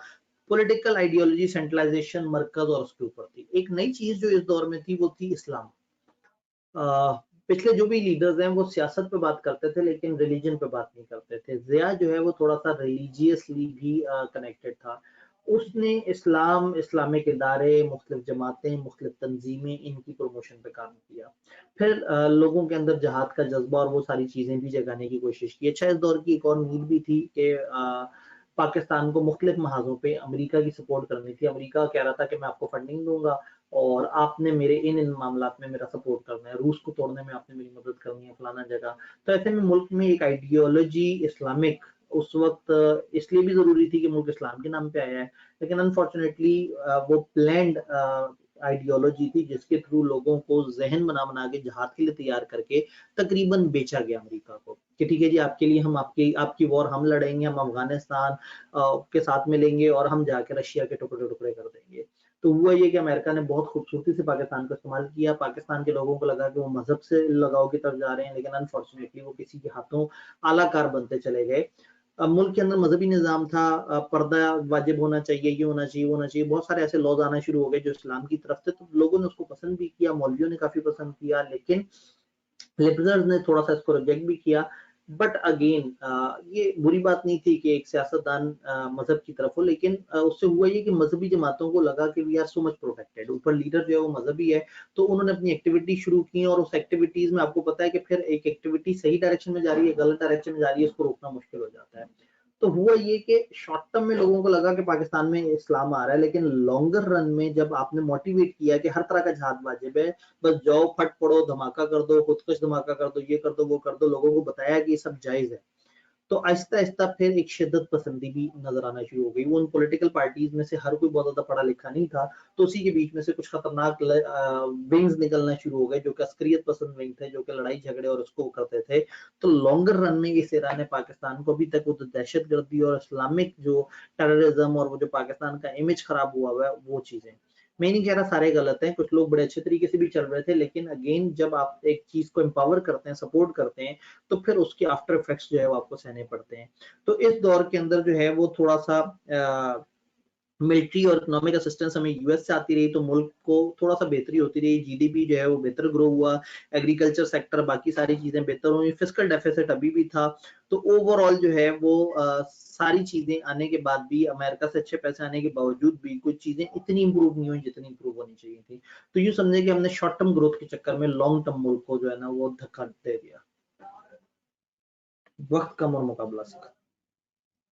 S1: पॉलिटिकल आइडियोलॉजी सेंट्रलाइजेशन मरकज और उसके ऊपर थी। एक नई चीज जो इस दौर में थी वो थी इस्लाम। पिछले जो भी लीडर्स हैं वो सियासत पे बात करते थे लेकिन रिलीजन पे बात नहीं करते थे। जिया जो है वो थोड़ा सा रिलीजियसली भी कनेक्टेड था। उसने इस्लाम, इस्लामिक इदारे, मुख्तलिफ जमातें, मुख्तलिफ तंजीमें, इनकी प्रमोशन पे काम किया। फिर लोगों के अंदर जहाद का जज्बा और वो सारी चीजें भी जगाने की कोशिश की। अच्छा इस दौर की एक और नीड भी थी कि पाकिस्तान को मुख्तलिफ महाजों पे अमेरिका की सपोर्ट करनी थी। अमेरिका कह रहा था कि मैं आपको फंडिंग दूंगा और आपने मेरे इन मामलात में मेरा सपोर्ट करना है, रूस को तोड़ने में आपने मेरी मदद करनी है, फलाना जगह। तो ऐसे में मुल्क में एक आइडियोलॉजी इस्लामिक उस वक्त इसलिए भी जरूरी थी कि मुल्क इस्लाम के नाम पे आया है, लेकिन अनफॉर्चुनेटली वो प्लैंड आइडियोलॉजी थी जिसके थ्रू लोगों को जहन बना बना के जहाद के लिए तैयार करके तकरीबन बेचा गया अमेरिका को कि ठीक है जी आपके लिए हम आपकी वॉर हम लड़ेंगे, हम अफगानिस्तान के साथ मिलेंगे और हम जाके रशिया के टुकड़े टुकड़े कर देंगे। तो हुआ ये कि अमेरिका ने बहुत खूबसूरती से पाकिस्तान को इस्तेमाल किया। पाकिस्तान के लोगों को लगा कि वो मजहब से लगाव की तरफ जा रहे हैं, लेकिन अनफॉर्चुनेटली वो किसी के हाथों आलाकार बनते चले गए। मुल्क के अंदर मजहबी निज़ाम था, पर्दा वाजिब होना चाहिए, ये होना चाहिए, वो होना चाहिए, बहुत सारे ऐसे लॉज आना शुरू हो गए जो इस्लाम की तरफ थे। तो लोगों ने उसको पसंद भी किया, मौलवियों ने काफी पसंद किया, लेकिन लिबरल्स ने थोड़ा सा इसको रिजेक्ट भी किया। बट अगेन ये बुरी बात नहीं थी कि एक सियासतदान मजहब की तरफ हो, लेकिन उससे हुआ ये कि मजहबी जमातों को लगा कि we are so much protected, ऊपर लीडर जो है वो मजहबी है। तो उन्होंने अपनी एक्टिविटी शुरू की और उस एक्टिविटीज में आपको पता है कि फिर एक एक्टिविटी सही डायरेक्शन में जा रही है, गलत डायरेक्शन में जा रही है, उसको रोकना मुश्किल हो जाता है। तो हुआ ये कि शॉर्ट टर्म में लोगों को लगा कि पाकिस्तान में इस्लाम आ रहा है, लेकिन लॉन्गर रन में जब आपने मोटिवेट किया कि हर तरह का जहाद वाजिब है, बस जाओ फट पड़ो, धमाका कर दो, खुदकुश धमाका कर दो, ये कर दो, वो कर दो, लोगों को बताया कि ये सब जायज है। तो आहिस्ता आहिस्ता फिर एक शिद्दत पसंदी भी नजर आना शुरू हो गई। वो उन पॉलिटिकल पार्टीज में से हर कोई बहुत ज्यादा पढ़ा लिखा नहीं था, तो उसी के बीच में से कुछ खतरनाक विंग्स निकलना शुरू हो गए जो कि अस्करियत पसंद विंग थे, जो कि लड़ाई झगड़े और उसको करते थे। तो लॉन्गर रन में इस इरा ने पाकिस्तान को अभी तक वो दहशत गर्दी और इस्लामिक जो टेररिज्म और वो जो पाकिस्तान का इमेज खराब हुआ हुआ है वो चीजें मैं नहीं कह रहा सारे गलत हैं, कुछ लोग बड़े अच्छे तरीके से भी चल रहे थे, लेकिन अगेन जब आप एक चीज को एम्पावर करते हैं, सपोर्ट करते हैं, तो फिर उसके आफ्टर इफेक्ट्स जो है वो आपको सहने पड़ते हैं। तो इस दौर के अंदर जो है वो थोड़ा सा मिलिट्री और इकोनॉमिक असिस्टेंस हमें यूएस से आती रही, तो मुल्क को थोड़ा सा बेहतरी होती रही, जीडीपी जो है वो बेहतर ग्रो हुआ, एग्रीकल्चर सेक्टर बाकी सारी चीजें बेहतर हुई, फिस्कल डेफिसिट अभी भी था। तो ओवरऑल जो है वो सारी चीजें आने के बाद भी, अमेरिका से अच्छे पैसे आने के बावजूद भी कुछ चीजें इतनी इंप्रूव नहीं हुई जितनी इंप्रूव होनी चाहिए थी। तो यूं समझे कि हमने शॉर्ट टर्म ग्रोथ के चक्कर में लॉन्ग टर्म मुल्क को जो है ना वो धक्का दे दिया। वक्त कम और मुकाबला सीखा।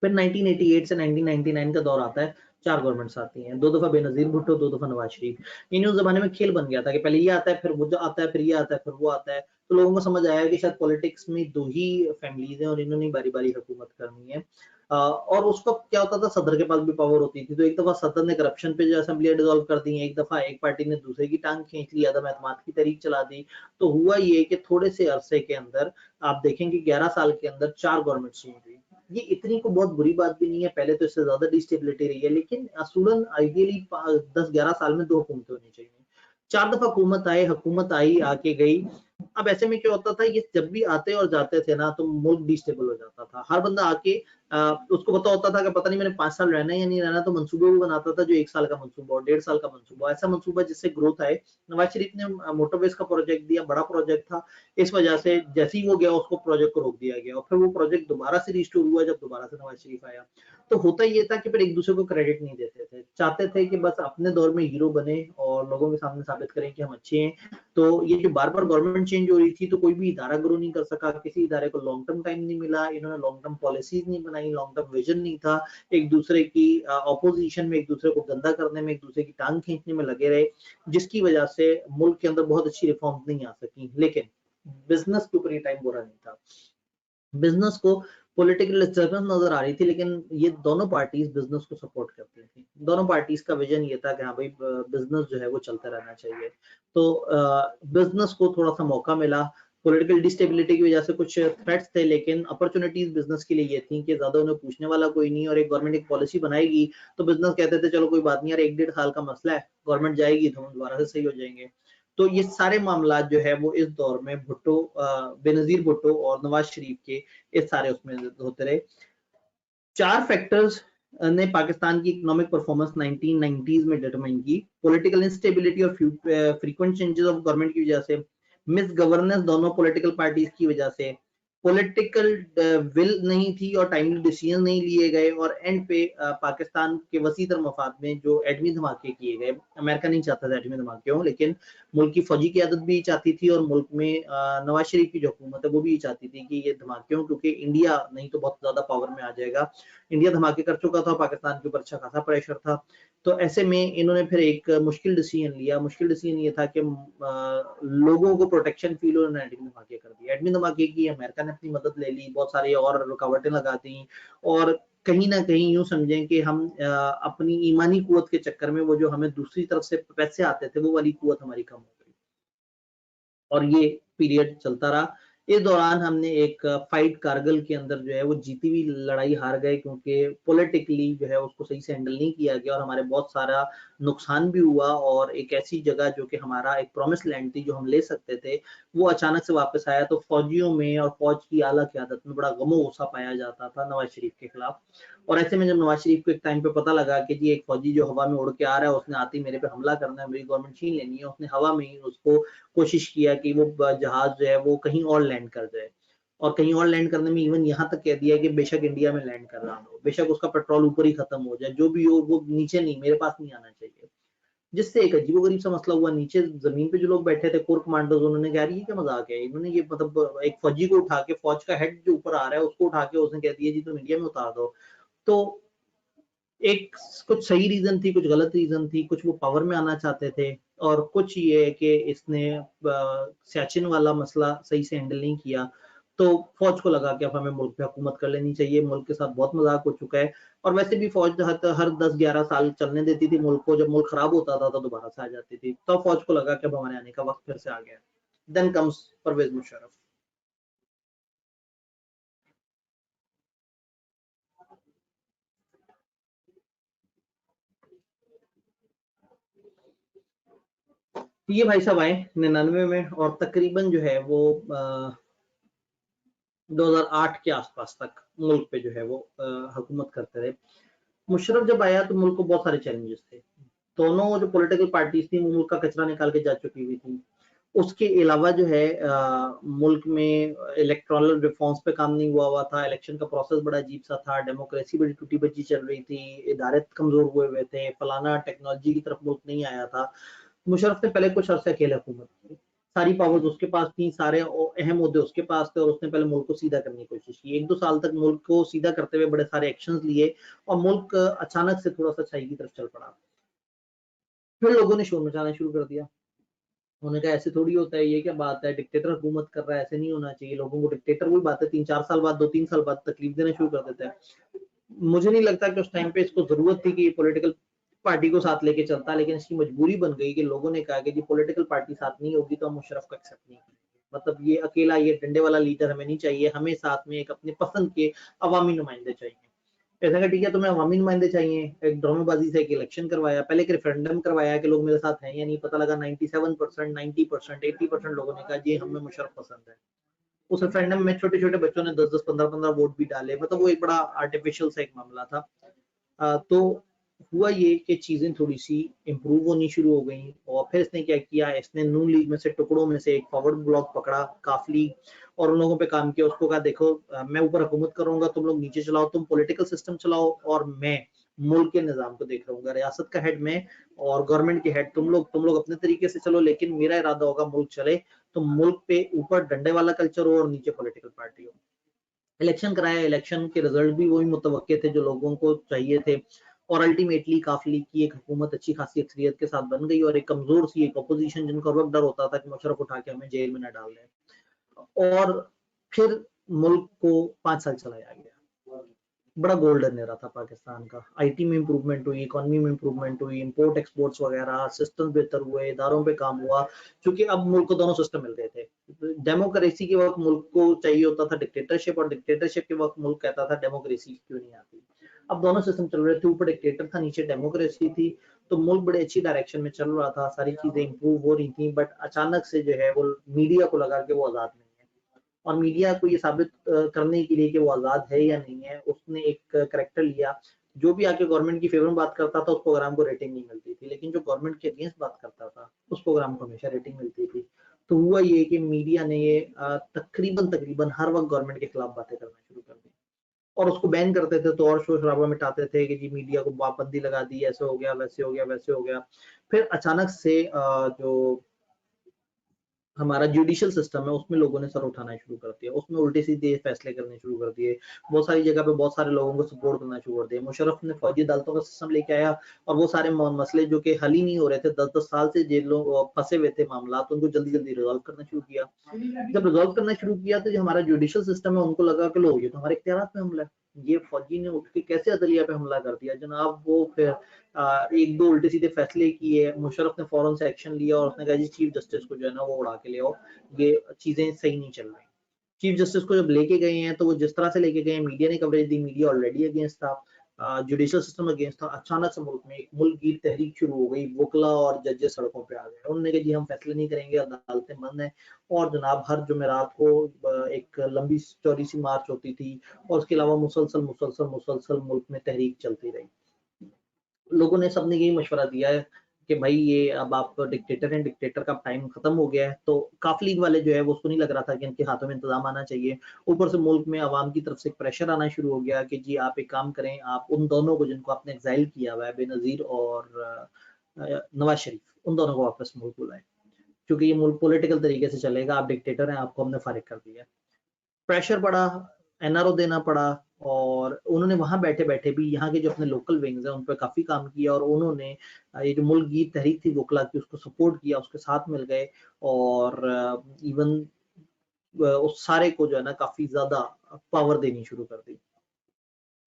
S1: फिर 1988 से 1999 का दौर आता है, 4 गवर्नमेंट्स आती हैं, 2 दफा बेनजीर भुट्टो, 2 दफा नवाज शरीफ। इन उस जमाने में खेल बन गया था कि पहले ये आता है, फिर वो जो आता है, फिर ये आता है, फिर वो आता है। तो लोगों को समझ आया कि शायद पॉलिटिक्स में 2 ही फैमिलीज हैं और इन्होंने बारी-बारी हुकूमत करनी है। और उस वक्त क्या होता था, सदर के पास भी पावर होती थी, तो एक दफा सदर ने करप्शन पे जो असेंबलियां डिसॉल्व कर दी, एक दफा एक पार्टी ने दूसरे की टांग खींच ली, आदम एतमाद की तहरीक चला दी। तो हुआ ये कि थोड़े से अरसे के अंदर आप देखेंगे 11 साल के अंदर 4 गवर्नमेंट चेंज हुई। ये इतनी को बहुत बुरी बात भी नहीं है, पहले तो इससे ज्यादा डिस्टेबिलिटी रही है, लेकिन असूलन आइडियली 10-11 साल में 2 हुकूमतें होनी चाहिए। 4 दफा हुकूमत आई आके गई। अब ऐसे में क्या होता था, ये जब भी आते और जाते थे ना तो मुल्क डिस्टेबल हो जाता था। हर बंदा आके उसको पता होता था कि पता नहीं मैंने 5 साल रहना है या नहीं रहना, तो मंसूबे भी बनाता था जो 1 साल का मंसूबा और 1.5 साल का मंसूबा, ऐसा मंसूबा जिससे ग्रोथ आए। नवाज शरीफ ने मोटरवेज का प्रोजेक्ट दिया, बड़ा प्रोजेक्ट था, इस वजह से जैसे ही वो गया उसको प्रोजेक्ट को रोक दिया गया और फिर वो प्रोजेक्ट दोबारा से रिस्टोर हुआ जब दोबारा से नवाज शरीफ आया। तो होता ये था कि फिर एक दूसरे को क्रेडिट नहीं देते थे, चाहते थे कि बस अपने दौर में हीरो बने और लोगों के सामने साबित करें कि हम अच्छे हैं। तो ये जो बार बार गवर्नमेंट चेंज हो रही थी तो कोई भी इदारा ग्रो नहीं कर सका, किसी इदारे को लॉन्ग टर्म टाइम नहीं मिला, इन्होंने लॉन्ग टर्म पॉलिसीज नहीं बनाई, लॉन्ग टर्म विजन नहीं था, एक दूसरे की ऑपोजिशन में एक दूसरे को गंदा करने में, एक दूसरे की टांग खींचने में लगे रहे, जिसकी वजह से मुल्क के अंदर बहुत अच्छी रिफॉर्म नहीं आ सकी। लेकिन बिजनेस के ऊपर ये टाइम बुरा नहीं था, बिजनेस को पॉलिटिकल डिस्टर्बेंस नजर आ रही थी, लेकिन ये दोनों पार्टीज बिजनेस को सपोर्ट करती थी। दोनों पार्टीज का विजन ये था कि हाँ भाई बिजनेस जो है वो चलता रहना चाहिए। तो बिजनेस को थोड़ा सा मौका मिला, पॉलिटिकल डिस्टेबिलिटी की वजह से कुछ थ्रेट्स थे, लेकिन अपॉर्चुनिटीज बिजनेस के लिए ये थी कि ज्यादा उन्हें पूछने वाला कोई नहीं, और एक गवर्नमेंट एक पॉलिसी बनाएगी तो बिजनेस कहते थे चलो कोई बात नहीं यार, 1-1.5 साल का मसला है, गवर्नमेंट जाएगी तो हम दोबारा से सही हो जाएंगे। तो ये सारे मामला जो है वो इस दौर में भुट्टो, बेनजीर भुट्टो और नवाज शरीफ के इस सारे उसमें होते रहे। 4 फैक्टर्स ने पाकिस्तान की इकोनॉमिक परफॉर्मेंस 1990s में डिटरमाइन की। पॉलिटिकल इंस्टेबिलिटी और फ्रीक्वेंट चेंजेस ऑफ गवर्नमेंट की वजह से, मिस गवर्नेंस दोनों पॉलिटिकल पार्टीज की वजह से, पॉलिटिकल विल नहीं थी और टाइमली डिसीजन नहीं लिए गए, और एंड पे पाकिस्तान के वसी तर मफाद में जो एटमी धमाके किए गए। अमेरिका नहीं चाहता था एटमी धमाके हो, लेकिन मुल्क की फौजी क़यादत भी चाहती थी और मुल्क में नवाज शरीफ की जो हुकूमत है वो भी चाहती थी कि ये धमाके हों, क्योंकि इंडिया नहीं तो बहुत ज्यादा पावर में आ जाएगा। इंडिया धमाके कर चुका था, पाकिस्तान के ऊपर अच्छा खासा प्रेशर था। तो ऐसे में इन्होंने फिर एक मुश्किल डिसीजन लिया। मुश्किल डिसीजन ये था कि लोगों को प्रोटेक्शन फील हो, उन्होंने एडमिन धमाके कर दिए। एडमिन धमाके की अमेरिका ने अपनी मदद ले ली, बहुत सारी और रुकावटें लगा दी, और कहीं ना कहीं यूं समझें कि हम अपनी ईमानी कुवत के चक्कर में वो जो हमें दूसरी तरफ से पैसे आते थे वो वाली कुवत हमारी कम हो गई, और ये पीरियड चलता रहा। इस दौरान हमने एक फाइट कारगिल के अंदर जो है वो जीती हुई लड़ाई हार गए, क्योंकि पॉलिटिकली जो है उसको सही से हैंडल नहीं किया गया और हमारे बहुत सारा नुकसान भी हुआ, और एक ऐसी जगह जो कि हमारा एक प्रॉमिस लैंड थी जो हम ले सकते थे, वो अचानक से वापस आया। तो फौजियों में और फौज की आला क़यादत में बड़ा गमो गुस्सा पाया जाता था नवाज शरीफ के खिलाफ। और ऐसे में जब नवाज शरीफ को एक टाइम पे पता लगा कि जी एक फौजी जो हवा में उड़ के आ रहा है, उसने आते ही मेरे पे हमला करना है, मेरी गवर्नमेंट छीन लेनी है, उसने हवा में ही उसको कोशिश किया कि वो जहाज जो है वो कहीं और लैंड कर जाए, और कहीं और लैंड करने में इवन यहाँ तक कह दिया कि बेशक इंडिया में लैंड कर रहा हो, बेशक उसका पेट्रोल ऊपर ही खत्म हो जाए, जो भी हो वो नीचे नहीं, मेरे पास नहीं आना चाहिए। जिससे एक अजीबोगरीब सा मसला हुआ, नीचे जमीन पे जो लोग बैठे थे कोर कमांडोज, उन्होंने कहा ये क्या मजाक है, इन्होंने ये मतलब एक फौजी को उठा के, फौज का हेड जो ऊपर आ रहा है उसको उठा के उसने कह दिया जी तुम इंडिया में उतार दो। तो एक कुछ सही रीजन थी, कुछ गलत रीजन थी, कुछ वो पावर में आना चाहते थे, और कुछ ये है कि इसने सियाचिन वाला मसला सही से हैंडल नहीं किया। तो फौज को लगा कि अब हमें मुल्क पे हुकूमत कर लेनी चाहिए, मुल्क के साथ बहुत मजाक हो चुका है। और वैसे भी फौज हर 10-11 साल चलने देती थी मुल्क को, जब मुल्क खराब होता था तो दोबारा से आ जाती थी। तो फौज को लगा कि अब हमारे आने का वक्त फिर से आ गया। Then comes Parvez Musharraf. ये भाई साहब आए 99 में और तकरीबन जो है वो 2008 के आसपास तक मुल्क पे जो है वो हुकूमत करते रहे। मुशर्रफ जब आया तो मुल्क को बहुत सारे चैलेंजेस थे। दोनों जो पॉलिटिकल पार्टीज थी वो मुल्क का कचरा निकाल के जा चुकी हुई थी। उसके अलावा जो है मुल्क में इलेक्टोरल रिफॉर्म्स पे काम नहीं हुआ था। इलेक्शन का प्रोसेस बड़ा अजीब सा था। डेमोक्रेसी बड़ी टूटी बची चल रही थी। इदारे कमजोर हुए थे। फलाना टेक्नोलॉजी की तरफ मुल्क नहीं आया था। मुशर्रफ ने पहले कुछ अरसे अकेले हुकूमत की। सारी पावर्स उसके पास थी, सारे अहम मुद्दे उसके पास थे और उसने पहले मुल्क को सीधा करने की कोशिश की। 1-2 साल तक मुल्क को सीधा करते हुए बड़े सारे एक्शंस लिए और मुल्क अचानक से थोड़ा सा सही की तरफ चल पड़ा। फिर लोगों ने शोर मचाना शुरू कर दिया। उन्होंने कहा ऐसे थोड़ी होता है, ये क्या बात है, डिक्टेटर हुकूमत कर रहा है, ऐसे नहीं होना चाहिए। लोगों को डिक्टेटर वही बात है 3-4 साल बाद, 2-3 साल बाद तकलीफ देना शुरू कर देता है। मुझे नहीं लगता कि उस टाइम पे इसको जरूरत थी कि ये पॉलिटिकल पार्टी को साथ लेके चलता, लेकिन इसकी मजबूरी बन गई कि लोगों ने कहा कि जी पॉलिटिकल पार्टी साथ नहीं होगी तो हम मुशर्रफ को एक्सेप्ट नहीं करेंगे। मतलब ये अकेला ये डंडे वाला लीडर हमें नहीं चाहिए, हमें साथ में एक अपने पसंद के अवामी नुमाइंदे चाहिए। ऐसा का ठीक है, तुम्हें अवामी नुमाइंदे चाहिए, एक ड्रामेबाजी से एक इलेक्शन करवाया, पहले एक रेफरेंडम करवाया कि लोग मेरे साथ हैं या नहीं, पता लगा 97%, 90%, 80% लोगों ने कहा जी हमें मुशर्रफ पसंद है। उस रेफरेंडम में छोटे छोटे बच्चों ने 10-10, 15-15 वोट भी डाले। मतलब वो एक बड़ा आर्टिफिशियल सा एक मामला था। तो हुआ ये कि चीजें थोड़ी सी इम्प्रूव होनी शुरू हो गई और फिर इसने क्या किया, इसने नून लीग में से टुकड़ों में से एक फॉरवर्ड ब्लॉक पकड़ा, काफली, और उन लोगों पे काम किया। उसको कहा देखो मैं ऊपर हुकूमत करूंगा, तुम लोग नीचे चलाओ, तुम पॉलिटिकल सिस्टम चलाओ और मैं मुल्क के निजाम को देख रहूंगा। रियासत का हेड मैं और गवर्नमेंट के हेड तुम लोग अपने तरीके से चलो, लेकिन मेरा इरादा होगा मुल्क चले। तो मुल्क पे ऊपर डंडे वाला कल्चर हो और नीचे पॉलिटिकल पार्टी हो। इलेक्शन कराया, इलेक्शन के रिजल्ट भी वही मुतवक्के थे जो लोगों को चाहिए थे और अल्टीमेटली काफली की एक हुकूमत अच्छी खासी अक्सरियत के साथ बन गई और एक कमजोर सी एक अपोजिशन जिनका वक्त डर होता था कि मुशर्रफ उठा के हमें जेल में न डाल दें। और फिर मुल्क को 5 साल चलाया गया। बड़ा गोल्डन एरा था पाकिस्तान का। आईटी में इंप्रूवमेंट हुई, इकोनॉमी में इंप्रूवमेंट हुई, इंपोर्ट एक्सपोर्ट्स वगैरह सिस्टम बेहतर हुए, इदारों पे काम हुआ, क्योंकि अब मुल्क को दोनों सिस्टम मिल गए थे। डेमोक्रेसी के वक्त मुल्क को चाहिए होता था डिक्टेटरशिप और डिक्टेटरशिप के वक्त मुल्क कहता था डेमोक्रेसी क्यों नहीं आती। अब दोनों सिस्टम चल रहे थे, ऊपर डिक्टेटर था, नीचे डेमोक्रेसी थी। तो मुल्क बड़े अच्छी डायरेक्शन में चल रहा था, सारी चीजें इंप्रूव हो रही थी। बट अचानक से जो है वो मीडिया को लगा के वो आजाद नहीं है। और मीडिया को ये साबित करने के लिए कि वो आजाद है या नहीं है, उसने एक करेक्टर लिया। जो भी आके गवर्नमेंट की फेवर में बात करता था उस प्रोग्राम को रेटिंग नहीं मिलती थी, लेकिन जो गवर्नमेंट के अगेंस्ट बात करता था उस प्रोग्राम को हमेशा रेटिंग मिलती थी। तो हुआ ये कि मीडिया ने ये तकरीबन तकरीबन हर वक्त गवर्नमेंट के खिलाफ बातें करना शुरू कर दी और उसको बैन करते थे तो और शोर शराबा मिटाते थे कि जी मीडिया को पाबंदी लगा दी, ऐसे हो गया, वैसे हो गया, वैसे हो गया। फिर अचानक से जो हमारा जुडिशियल सिस्टम है उसमें लोगों ने सर उठाना शुरू कर दिया, उसमें उल्टे सीधे फैसले करने शुरू कर दिए। बहुत सारी जगह पे बहुत सारे लोगों को सपोर्ट करना शुरू कर दिया। मुशर्रफ ने फौजी अदालतों का सिस्टम लेके आया और वो सारे मसले जो कि हल ही नहीं हो रहे थे, 10-10 साल से जेलों फंसे हुए थे मामला, तो उनको जल्दी जल्दी रिजॉल्व करना शुरू किया। जब रिजॉल्व करना शुरू किया तो जो हमारा जुडिशियल सिस्टम है उनको लगा कि लो ये तो हमारे इख्तियारात में हमला है, ये फौजी ने उठ के कैसे अदलिया पे हमला कर दिया जनाब। वो फिर 1-2 उल्टे सीधे फैसले किए। मुशर्रफ ने फौरन से एक्शन लिया और उसने कहा जी चीफ जस्टिस को जो है ना वो उड़ा के ले आओ, ये चीजें सही नहीं चल रही। चीफ जस्टिस को जब लेके गए हैं तो वो जिस तरह से लेके गए हैं, मीडिया ने कवरेज दी, मीडिया ऑलरेडी अगेंस्ट था, जुडिशियल सिस्टम अगेंस्ट था। अचानक से मुल्क में एक मुल्क की तहरीक शुरू हो गई, वकला और जजेस सड़कों पे आ गए। उन्होंने कहा जी हम फैसले नहीं करेंगे, अदालतें बंद हैं। और जनाब हर जुमेरात को एक लंबी चौड़ी सी मार्च होती थी और उसके अलावा मुसलसल मुसलसल मुसलसल मुल्क में तहरीक चलती रही। लोगों ने सबने यही मशवरा दिया है कि भाई ये अब आप डिक्टेटर हैं, डिक्टेटर का टाइम खत्म हो गया है। तो काफ लीग वाले जो है वो उसको नहीं लग रहा था कि इनके हाथों में इंतजाम आना चाहिए। ऊपर से मुल्क में आवाम की तरफ से एक प्रेशर आना शुरू हो गया कि जी आप एक काम करें, आप उन दोनों को जिनको आपने एक्साइल किया हुआ है, बेनजीर और नवाज शरीफ, उन दोनों को वापस मुल्क बुलाएं, क्योंकि ये मुल्क पॉलिटिकल तरीके से चलेगा। आप डिक्टेटर हैं, आपको हमने फारिग कर दिया। प्रेशर पड़ा, एनआरओ देना पड़ा और उन्होंने वहां बैठे बैठे भी यहाँ के जो अपने लोकल विंग्स हैं उन पर काफी काम किया और उन्होंने ये जो मुल्क की तहरीक थी वकला की उसको सपोर्ट किया, उसके साथ मिल गए और इवन उस सारे को जो है ना काफी ज्यादा पावर देनी शुरू कर दी।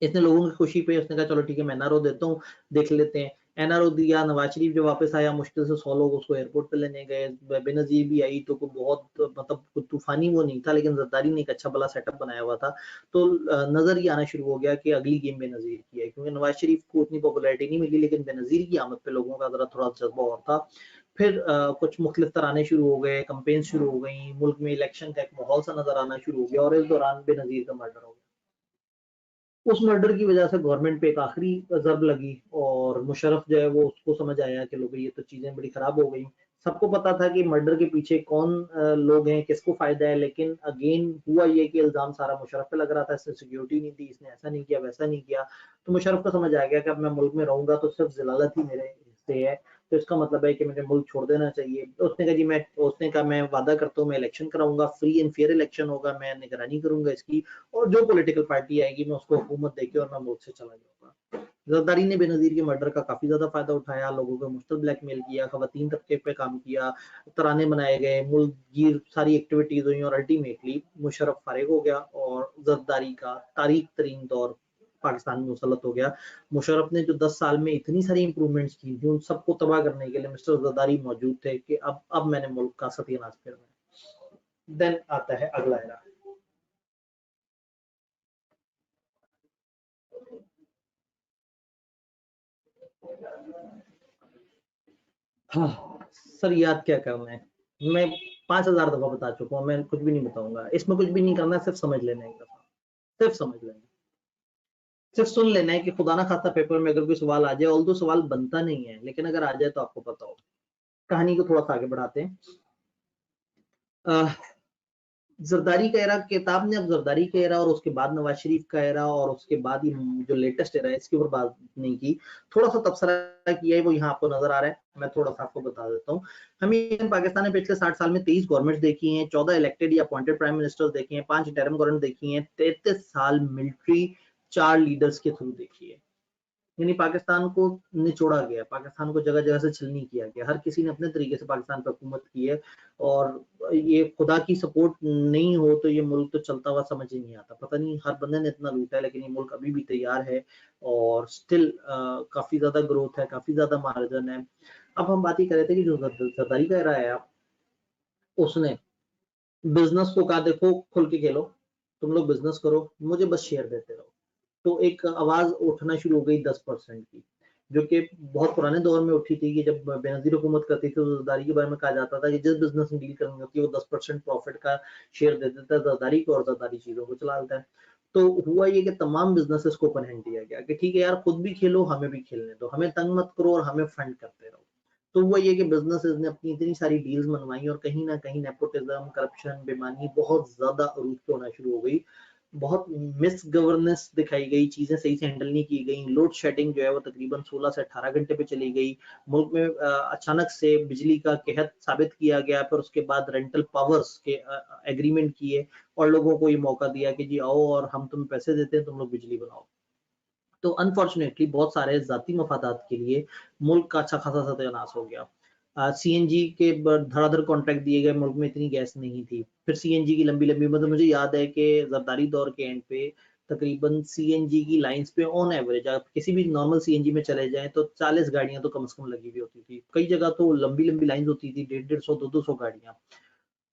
S1: इसने लोगों की खुशी पे उसने कहा चलो ठीक है मैं एनआरओ देता हूँ, देख लेते हैं। एनआरओ दिया, नवाज शरीफ जो वापस आया, मुश्किल से 100 लोग उसको एयरपोर्ट पे लेने गए। बेनजीर भी आई तो कोई बहुत मतलब कोई तूफानी वो नहीं था, लेकिन जरदारी ने एक अच्छा भला सेटअप बनाया हुआ था। तो नजर ये आना शुरू हो गया कि अगली गेम बेनजीर की है, क्योंकि नवाज शरीफ को उतनी पॉपुलैरिटी नहीं मिली, लेकिन बेनजीर की आमद पे लोगों का जरा थोड़ा जज्बा और था। फिर कुछ मुख्तलिफ तराने शुरू हो गए, कंपेन शुरू हो गई, मुल्क में इलेक्शन का एक माहौल सा नजर आना शुरू हो गया और इस दौरान बेनजीर का मर्डर हो गया। उस मर्डर की वजह से गवर्नमेंट पे एक आखिरी ज़र्ब लगी और मुशर्रफ जो है वो उसको समझ आया कि लोग ये तो चीज़ें बड़ी ख़राब हो गई। सबको पता था कि मर्डर के पीछे कौन लोग हैं, किसको फ़ायदा है, लेकिन अगेन हुआ ये कि इल्ज़ाम सारा मुशर्रफ पे लग रहा था, इसने सिक्योरिटी नहीं दी, इसने ऐसा नहीं किया, वैसा नहीं किया। तो मुशर्रफ को समझ आ गया कि अब मैं मुल्क में रहूँगा तो सिर्फ़ ज़लालत ही मेरे हिस्से है, तो इसका मतलब है कि मुझे मुल्क छोड़ देना चाहिए। उसने कहा मैं वादा करता हूँ मैं इलेक्शन कराऊँगा, फ्री एंड फेयर इलेक्शन होगा, मैं निगरानी करूँगा इसकी और जो पॉलिटिकल पार्टी आएगी मैं उसको हुकूमत देके और मैं मुल्क से चला जाऊंगा। जरदारी ने बेनजीर के मर्डर का काफी ज्यादा फायदा उठाया, लोगों को मुफ्त ब्लैकमेल किया, खवातीन तबके पे काम किया, तराने बनाए गए, मुल्क गिर सारी एक्टिविटीज हुई और अल्टीमेटली मुशर्रफ फारिग हो गया और जरदारी का तारीख तरीन दौर पाकिस्तान में मुसलत हो गया। मुशर्रफ ने जो 10 साल में इतनी सारी इंप्रूवमेंट्स की थी उन सबको तबाह करने के लिए मिस्टर जरदारी मौजूद थे कि अब मैंने मुल्क का सत्यानाश करना है। देन आता है अगला एरा। हाँ, सर याद क्या करूँ मैं 5000 दफा बता चुका हूँ, मैं कुछ भी नहीं बताऊंगा, इसमें कुछ भी नहीं करना, सिर्फ समझ लेना है एक दफा, सिर्फ समझ लेना है, सिर्फ सुन लेना है कि खुदा ना खास्ता पेपर में अगर कोई सवाल आ जाए, ऑल तो सवाल बनता नहीं है लेकिन अगर आ जाए तो आपको पता हो। कहानी को थोड़ा सा आगे बढ़ाते हैं। जरदारी का एरा, किताब ने अब जरदारी का एरा और उसके बाद नवाज शरीफ का एरा और उसके बाद ये जो लेटेस्ट एरा है इसके ऊपर बात नहीं की, थोड़ा सा तबसरा किया है, वो यहाँ आपको नजर आ रहा है, मैं थोड़ा सा आपको बता देता हूँ। हमें पाकिस्तान ने पिछले 60 साल में 23 गवर्नमेंट देखी हैं, 14 इलेक्टेड या अपॉइंटेड प्राइम मिनिस्टर्स देखे हैं, 5 इंटरिम गवर्नमेंट देखी हैं, 33 साल मिलिट्री 4 लीडर्स के थ्रू देखी है। यानी पाकिस्तान को निचोड़ा गया, पाकिस्तान को जगह जगह से छलनी किया गया, हर किसी ने अपने तरीके से पाकिस्तान पर हुकूमत की है और ये खुदा की सपोर्ट नहीं हो तो ये मुल्क तो चलता हुआ समझ ही नहीं आता। पता नहीं हर बंदे ने इतना लूटा है लेकिन ये मुल्क अभी भी तैयार है और स्टिल काफी ज्यादा ग्रोथ है, काफी ज्यादा मार्जिन है। अब हम बात ही कर रहे थे कि जो जरदारी कह रहा है उसने बिजनेस को कहा देखो खुल के खेलो, तुम लोग बिजनेस करो, मुझे बस शेयर देते रहो। तो एक आवाज उठना शुरू हो गई 10% की, जो कि बहुत पुराने दौर में उठी थी कि जब बेनजीर हुकूमत करती थी तो जरदारी के बारे में कहा जाता था कि जिस बिजनेस में डील करनी होती है वो 10% प्रॉफिट का शेयर दे देता है जरदारी को और जरदारी चीजों को चला देता है। तो हुआ ये कि तमाम बिजनेसेस को ओपन हैंड दिया गया कि ठीक है यार खुद भी खेलो, हमें भी खेलने दो, हमें तंग मत करो और हमें फंड करते रहो। तो हुआ ये कि बिजनेसेस ने अपनी इतनी सारी डील्स मनवाई और कहीं ना कहीं नेपोटिज्म, करप्शन, बेईमानी बहुत ज्यादा अरूज पे होना शुरू हो गई। बहुत मिस गवर्नेंस दिखाई गई, चीजें सही से हैंडल नहीं की गई, लोड शेडिंग जो है वो तकरीबन 16 से 18 घंटे पे चली गई। मुल्क में अचानक से बिजली का कहत साबित किया गया, फिर उसके बाद रेंटल पावर्स के एग्रीमेंट किए और लोगों को ये मौका दिया कि जी आओ और हम तुम्हें पैसे देते हैं, तुम लोग बिजली बनाओ। तो अनफॉर्चुनेटली बहुत सारे जाती मफादात के लिए मुल्क का अच्छा खासा सत्यानाश हो गया। सीएनजी के धड़ाधड़ कॉन्ट्रैक्ट दिए गए, मुल्क में इतनी गैस नहीं थी। फिर सीएनजी की लंबी लंबी, मतलब मुझे याद है कि जरदारी दौर के एंड पे तकरीबन सीएनजी की लाइंस पे ऑन एवरेज आप किसी भी नॉर्मल सीएनजी में चले जाएं तो 40 गाड़ियां तो कम से कम लगी हुई होती थी, कई जगह तो लंबी लंबी लाइन होती थी, 150 200 गाड़ियां।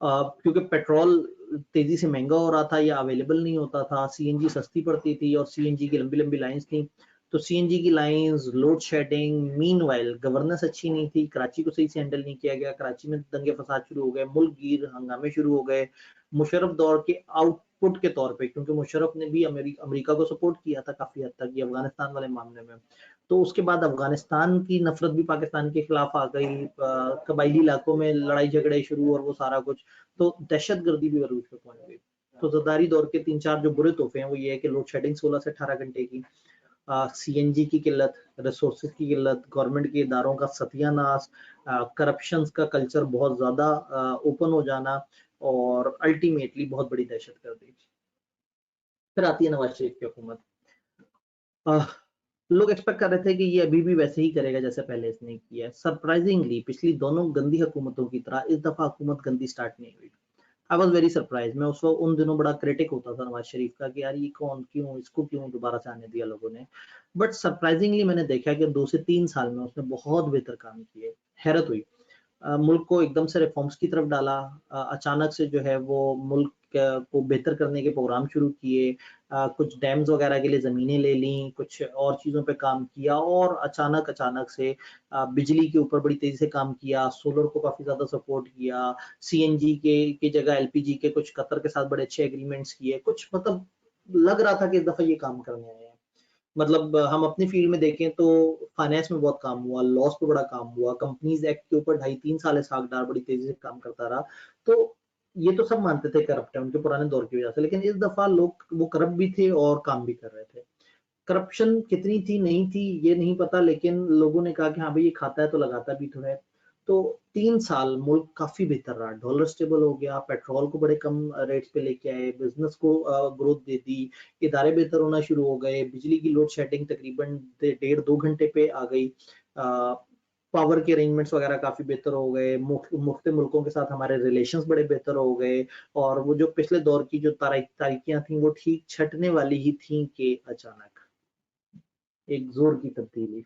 S1: क्योंकि पेट्रोल तेजी से महंगा हो रहा था या अवेलेबल नहीं होता था, सीएनजी सस्ती पड़ती थी और सीएनजी की लंबी लंबी लाइंस थी। तो सीएनजी की lines, load shedding, meanwhile governance अच्छी नहीं थी, कराची को सही से हैंडल नहीं किया गया, कराची में दंगे फसाद शुरू हो गए, मुल्क गिर हंगामे शुरू हो गए। मुशर्रफ दौर के आउटपुट के तौर पे, क्योंकि मुशर्रफ ने भी अमेरिका को सपोर्ट किया था काफी हद तक ये अफगानिस्तान वाले मामले में, तो उसके बाद अफगानिस्तान की नफरत भी पाकिस्तान के खिलाफ आ गई, कबायली इलाकों में लड़ाई झगड़े शुरू और वो सारा कुछ, तो दहशत गर्दी भी अरूज पे पहुंच गई। तो जरदारी दौर के 3-4 जो बुरे तोहफे हैं वो ये है कि लोड शेडिंग 16 से 18 घंटे की, सीएनजी की किल्लत, रिसोर्सेज की किल्लत, गवर्नमेंट के इदारों का सत्यानाश, करप्शन का कल्चर बहुत ज्यादा ओपन हो जाना और अल्टीमेटली बहुत बड़ी दहशत गर्दी। फिर आती है नवाज शरीफ की हुकूमत। आह, लोग एक्सपेक्ट कर रहे थे कि ये अभी भी वैसे ही करेगा जैसे पहले इसने किया है। सरप्राइजिंगली पिछली दोनों गंदी हुकूमतों की तरह इस दफा हुकूमत गंदी स्टार्ट नहीं हुई। आई वॉज वेरी सरप्राइज, मैं उस वक्त उन दिनों बड़ा क्रिटिक होता था नवाज शरीफ का कि यार ये कौन, क्यों इसको क्यों दोबारा से आने दिया लोगों ने। बट सरप्राइजिंगली मैंने देखा कि 2 से 3 साल में उसने बहुत बेहतर काम किए, हैरत हुई। मुल्क को एकदम से रिफॉर्म्स की तरफ डाला। अचानक से जो है वो मुल्क को बेहतर करने के प्रोग्राम शुरू किए, कुछ डैम्स वगैरह के लिए ज़मीनें ले लीं, कुछ और चीज़ों पे काम किया और अचानक से बिजली के ऊपर बड़ी तेज़ी से काम किया, सोलर को काफ़ी ज़्यादा सपोर्ट किया, सीएनजी की जगह एलपीजी के कुछ कतर के साथ बड़े अच्छे एग्रीमेंट्स किए, कुछ मतलब लग रहा था कि इस दफ़ा ये काम करने आए हैं। मतलब हम अपनी फील्ड में देखें तो फाइनेंस में बहुत काम हुआ, लॉस पे बड़ा काम हुआ, कंपनीज एक्ट के ऊपर 2.5-3 साल इसहाक डार बड़ी तेजी से काम करता रहा। तो ये तो सब मानते थे करप्ट है उनके पुराने दौर की वजह से, लेकिन इस दफा लोग वो करप्ट भी थे और काम भी कर रहे थे। करप्शन कितनी थी नहीं थी ये नहीं पता, लेकिन लोगों ने कहा कि हाँ भाई ये खाता है तो लगाता भी तो है। तो 3 साल मुल्क काफी बेहतर रहा, डॉलर स्टेबल हो गया, पेट्रोल को बड़े कम रेट्स पे लेके आए, बिजनेस को ग्रोथ दे दी, इदारे बेहतर होना शुरू हो गए, बिजली की लोड शेडिंग तकरीबन 1.5-2 घंटे पे आ गई, पावर के अरेंजमेंट्स वगैरह काफी बेहतर हो गए, मुख्त मुल्कों के साथ हमारे रिलेशंस बड़े बेहतर हो गए, और वो जो पिछले दौर की जो तारीखियां थी वो ठीक छटने वाली ही थी कि अचानक एक जोर की तब्दीली।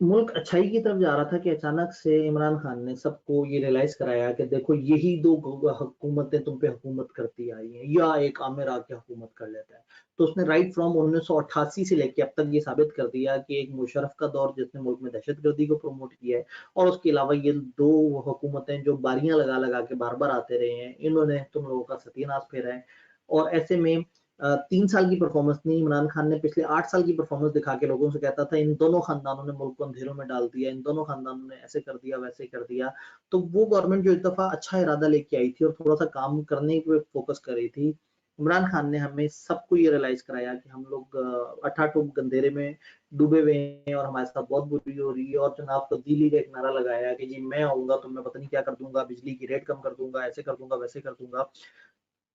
S1: मुल्क अच्छाई की तरफ जा रहा था कि अचानक से इमरान खान ने सबको ये रियलाइज कराया कि देखो यही दो हुकूमतें तुम पे हुकूमत करती आई हैं, या एक आमिर आके हुकूमत कर लेता है। तो उसने राइट फ्रॉम 1988 से लेके अब तक ये साबित कर दिया कि एक मुशर्रफ का दौर जिसने मुल्क में दहशतगर्दी को प्रमोट किया है, और उसके अलावा ये दो हुकूमतें जो बारियां लगा लगा के बार बार आते रहे हैं, इन्होंने तुम लोगों का सत्यानाश फेरा है। और ऐसे में 3 साल की परफॉर्मेंस नहीं, इमरान खान ने पिछले 8 साल की परफॉर्मेंस दिखा के लोगों से कहता था इन दोनों खानदानों ने मुल्क को अंधेरों में डाल दिया, इन दोनों खानदानों ने ऐसे कर दिया वैसे कर दिया। तो वो गवर्नमेंट जो इस दफा अच्छा इरादा लेके आई थी और थोड़ा सा काम करने पे फोकस कर रही थी, इमरान खान ने हमें सबको ये रियलाइज कराया कि हम लोग अठाटूब अंधेरे में डूबे हुए हैं और हमारे साथ बहुत बुरी हो रही है। और जनाब तब्दीली का एक नारा लगाया कि जी मैं आऊंगा तो मैं पता नहीं क्या कर दूंगा, बिजली की रेट कम कर दूंगा, ऐसे कर दूंगा वैसे कर दूंगा।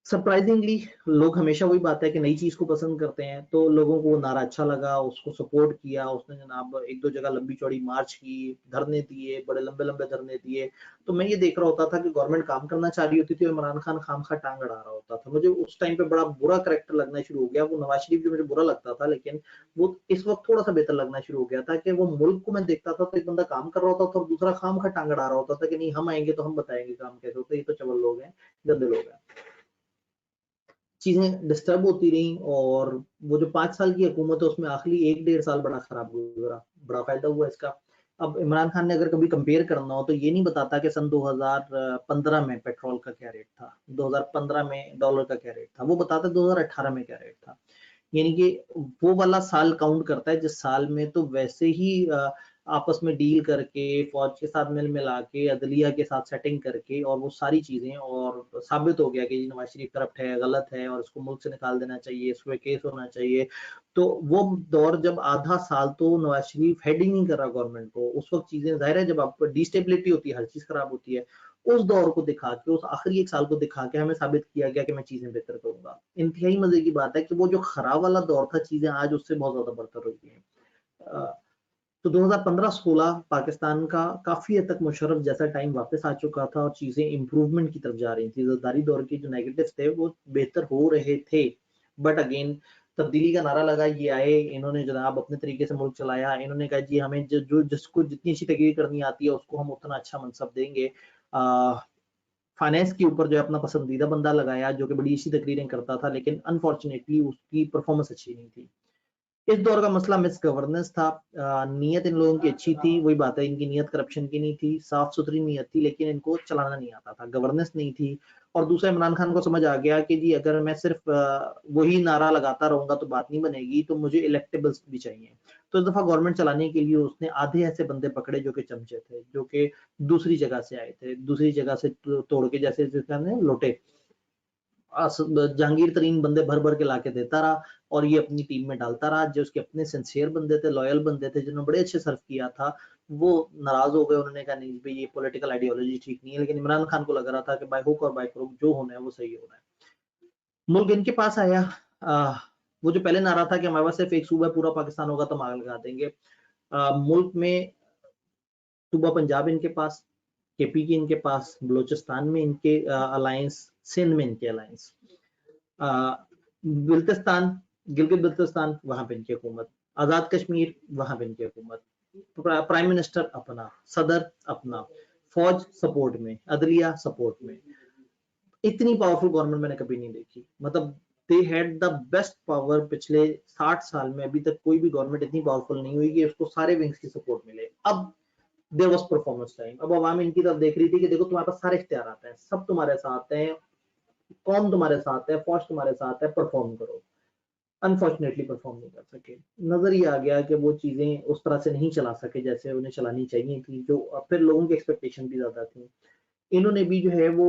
S1: सरप्राइजिंगली लोग हमेशा वही बात है कि नई चीज को पसंद करते हैं, तो लोगों को वो नारा अच्छा लगा, उसको सपोर्ट किया, उसने जनाब एक दो जगह लंबी चौड़ी मार्च की, धरने दिए, बड़े लंबे लंबे धरने दिए। तो मैं ये देख रहा होता था कि गवर्नमेंट काम करना चाह रही होती थी और इमरान खान खामखा टांग अड़ा रहा होता था। मुझे उस टाइम पे बड़ा बुरा करेक्टर लगना शुरू हो गया। वो नवाज शरीफ जो मुझे बुरा लगता था, लेकिन वो इस वक्त थोड़ा सा बेहतर लगना शुरू हो गया था कि वो मुल्क को मैं देखता था तो एक बंदा काम कर रहा होता था और दूसरा खामखा टांग अड़ा रहा होता था कि नहीं हम आएंगे तो हम बताएंगे काम कैसे होता है, ये तो चवल लोग हैं, गंदे लोग हैं। चीजें डिस्टर्ब होती रही, और वो जो 5 साल की हुकूमत है उसमें आखिरी 1-1.5 साल बड़ा खराब गुजरा, बड़ा फायदा हुआ इसका। अब इमरान खान ने अगर कभी कंपेयर करना हो तो ये नहीं बताता कि सन 2015 में पेट्रोल का क्या रेट था, 2015 में डॉलर का क्या रेट था, वो बताता 2018 में क्या रेट था। यानी कि वो वाला साल काउंट करता है जिस साल में तो वैसे ही आपस में डील करके, फौज के साथ मिल मिला के, अदलिया के साथ सेटिंग करके, और वो सारी चीजें, और साबित हो गया कि नवाज शरीफ करप्ट है, गलत है और इसको मुल्क से निकाल देना चाहिए, इस पे केस होना चाहिए। तो वो दौर जब आधा साल तो नवाज शरीफ हेड ही नहीं कर रहा गवर्नमेंट को, उस वक्त चीजें जाहिर है जब आपको डिस्टेबिलिटी होती है, हर चीज खराब होती है। उस दौर को दिखा के, उस आखिरी 1 साल को दिखा के हमें साबित किया गया कि मैं चीजें बेहतर करूंगा। इंतहाई मजे की बात है कि वो जो खराब वाला दौर था, चीजें आज उससे बहुत ज्यादा बदतर हुई हैं। तो 2015-16 पाकिस्तान का काफी हद तक मुशर्रफ जैसा टाइम वापस आ चुका था और चीजें इंप्रूवमेंट की तरफ जा रही थी। जरदारी दौर के जो नेगेटिव थे वो बेहतर हो रहे थे, बट अगेन तब्दीली का नारा लगा, ये आए, इन्होंने जनाब अपने तरीके से मुल्क चलाया, इन्होंने कहा जी हमें जो जिसको जितनी अच्छी तकरीर करनी आती है उसको हम उतना अच्छा मनसब देंगे। फाइनेंस के ऊपर जो है अपना पसंदीदा बंदा लगाया जो कि बड़ी अच्छी तकरीरें करता था, लेकिन अनफॉर्चुनेटली उसकी परफॉर्मेंस अच्छी नहीं थी। इस दौर का मसला मिस गवर्नेंस था। नीयत इन लोगों की अच्छी थी, वही बात है, इनकी नीयत करप्शन की नहीं थी, साफ सुथरी नीयत थी, लेकिन इनको चलाना नहीं आता था, गवर्नेंस नहीं थी। और दूसरा, इमरान खान को समझ आ गया कि जी अगर मैं सिर्फ वही नारा लगाता रहूंगा तो बात नहीं बनेगी, तो मुझे इलेक्टेबल्स भी चाहिए। तो इस दफा गवर्नमेंट चलाने के लिए उसने आधे ऐसे बंदे पकड़े जो कि चमचे थे, जो कि दूसरी जगह से आए थे, दूसरी जगह से तोड़ के, जैसे लोटे जहांगीर तरीन बंदे भर भर के लाके देता रहा और ये अपनी टीम में डालता रहा। जो उसके अपने सिंसियर बंदे थे, लॉयल बंदे थे, जिन्होंने बड़े अच्छे सर्व किया था, वो नाराज हो गए। उन्होंने कहा नहीं भाई ये पॉलिटिकल आइडियोलॉजी ठीक नहीं है। लेकिन इमरान खान को लग रहा था कि बाय हुक और बाय क्रुक जो होना है वो सही होना है। मुल्क इनके पास आया। आ, वो जो पहले नारा था कि हमारे पास सिर्फ एक सूबा है, पूरा पाकिस्तान होगा तो आग लगा देंगे। मुल्क में सूबा पंजाब इनके पास, केपी की इनके पास, बलोचिस्तान में इनके अलायंस, सिंध में इनके अलायंस, बिल्तिस्तान, गिलगित बिल्तिस्तान, वहां पे इनकी हुकूमत, आजाद कश्मीर वहां पे इनकी हुकूमत, प्राइम मिनिस्टर अपना, सदर अपना, फौज सपोर्ट में, अदलिया सपोर्ट में। इतनी पावरफुल गवर्नमेंट मैंने कभी नहीं देखी। मतलब they had the best power पिछले 60 साल में, अभी तक कोई भी गवर्नमेंट इतनी पावरफुल नहीं हुई कि उसको सारे विंग्स की सपोर्ट मिले। अब देयर वाज परफॉर्मेंस टाइम, अब अवाम इनकी तरफ देख रही थी कि देखो तुम्हारे पास सारे इख्तियार आते हैं, सब तुम्हारे साथ हैं, कौन तुम्हारे साथ है, फौज तुम्हारे साथ है, परफॉर्म करो। अनफॉर्चुनेटली परफॉर्म नहीं कर सके। नजर ये आ गया कि वो चीजें उस तरह से नहीं चला सके जैसे उन्हें चलानी चाहिए थी, जो फिर लोगों की एक्सपेक्टेशन भी ज्यादा थी। इन्होंने भी जो है वो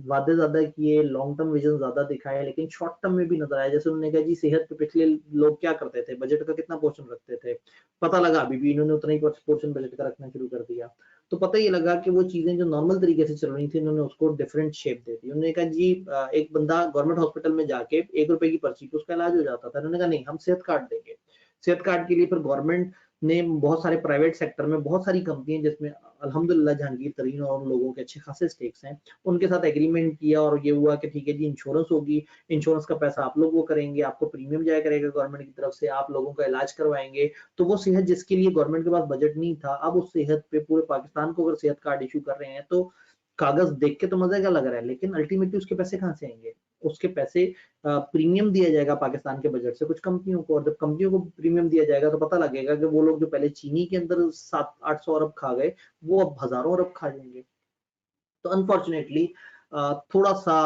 S1: वादे ज्यादा किए, लॉन्ग टर्म विजन ज्यादा दिखाया, लेकिन शॉर्ट टर्म में भी नजर आया। जैसे उन्होंने कहा जी सेहत पे पिछले लोग क्या करते थे, बजट का कितना पोर्शन रखते थे, पता लगा अभी भी इन्होंने उतना ही पोर्शन बजट का रखना शुरू कर दिया। तो पता ये लगा कि वो चीजें जो नॉर्मल तरीके से चल रही थी, इन्होंने उसको डिफरेंट शेप दे दी। उन्होंने कहा जी एक बंदा गवर्नमेंट हॉस्पिटल में जाके 1 रुपए की पर्ची पे उसका इलाज हो जाता था। उन्होंने कहा नहीं, हम सेहत कार्ड देंगे। सेहत कार्ड के लिए फिर गवर्नमेंट ने बहुत सारे प्राइवेट सेक्टर में बहुत सारी कंपनी जिसमें अल्हम्दुलिल्लाह जहांगीर तरीन और लोगों के अच्छे खासे स्टेक्स हैं, उनके साथ एग्रीमेंट किया और ये हुआ कि ठीक है जी इंश्योरेंस होगी, इंश्योरेंस का पैसा आप लोग वो करेंगे, आपको प्रीमियम जाया करेगा गवर्नमेंट की तरफ से, आप लोगों का इलाज करवाएंगे। तो वो सेहत जिसके लिए गवर्नमेंट के पास बजट नहीं था, अब उस सेहत पे पूरे पाकिस्तान को अगर सेहत कार्ड इशू कर रहे हैं तो कागज देख के तो मजा का लग रहा है, लेकिन अल्टीमेटली उसके पैसे कहाँ से आएंगे? उसके पैसे प्रीमियम दिया जाएगा पाकिस्तान के बजट से कुछ कंपनियों को, और जब कंपनियों को प्रीमियम दिया जाएगा तो पता लगेगा कि वो लोग जो पहले चीनी के अंदर 700-800 अरब खा गए, वो अब हजारों अरब खा जाएंगे। तो अनफॉर्चुनेटली थोड़ा सा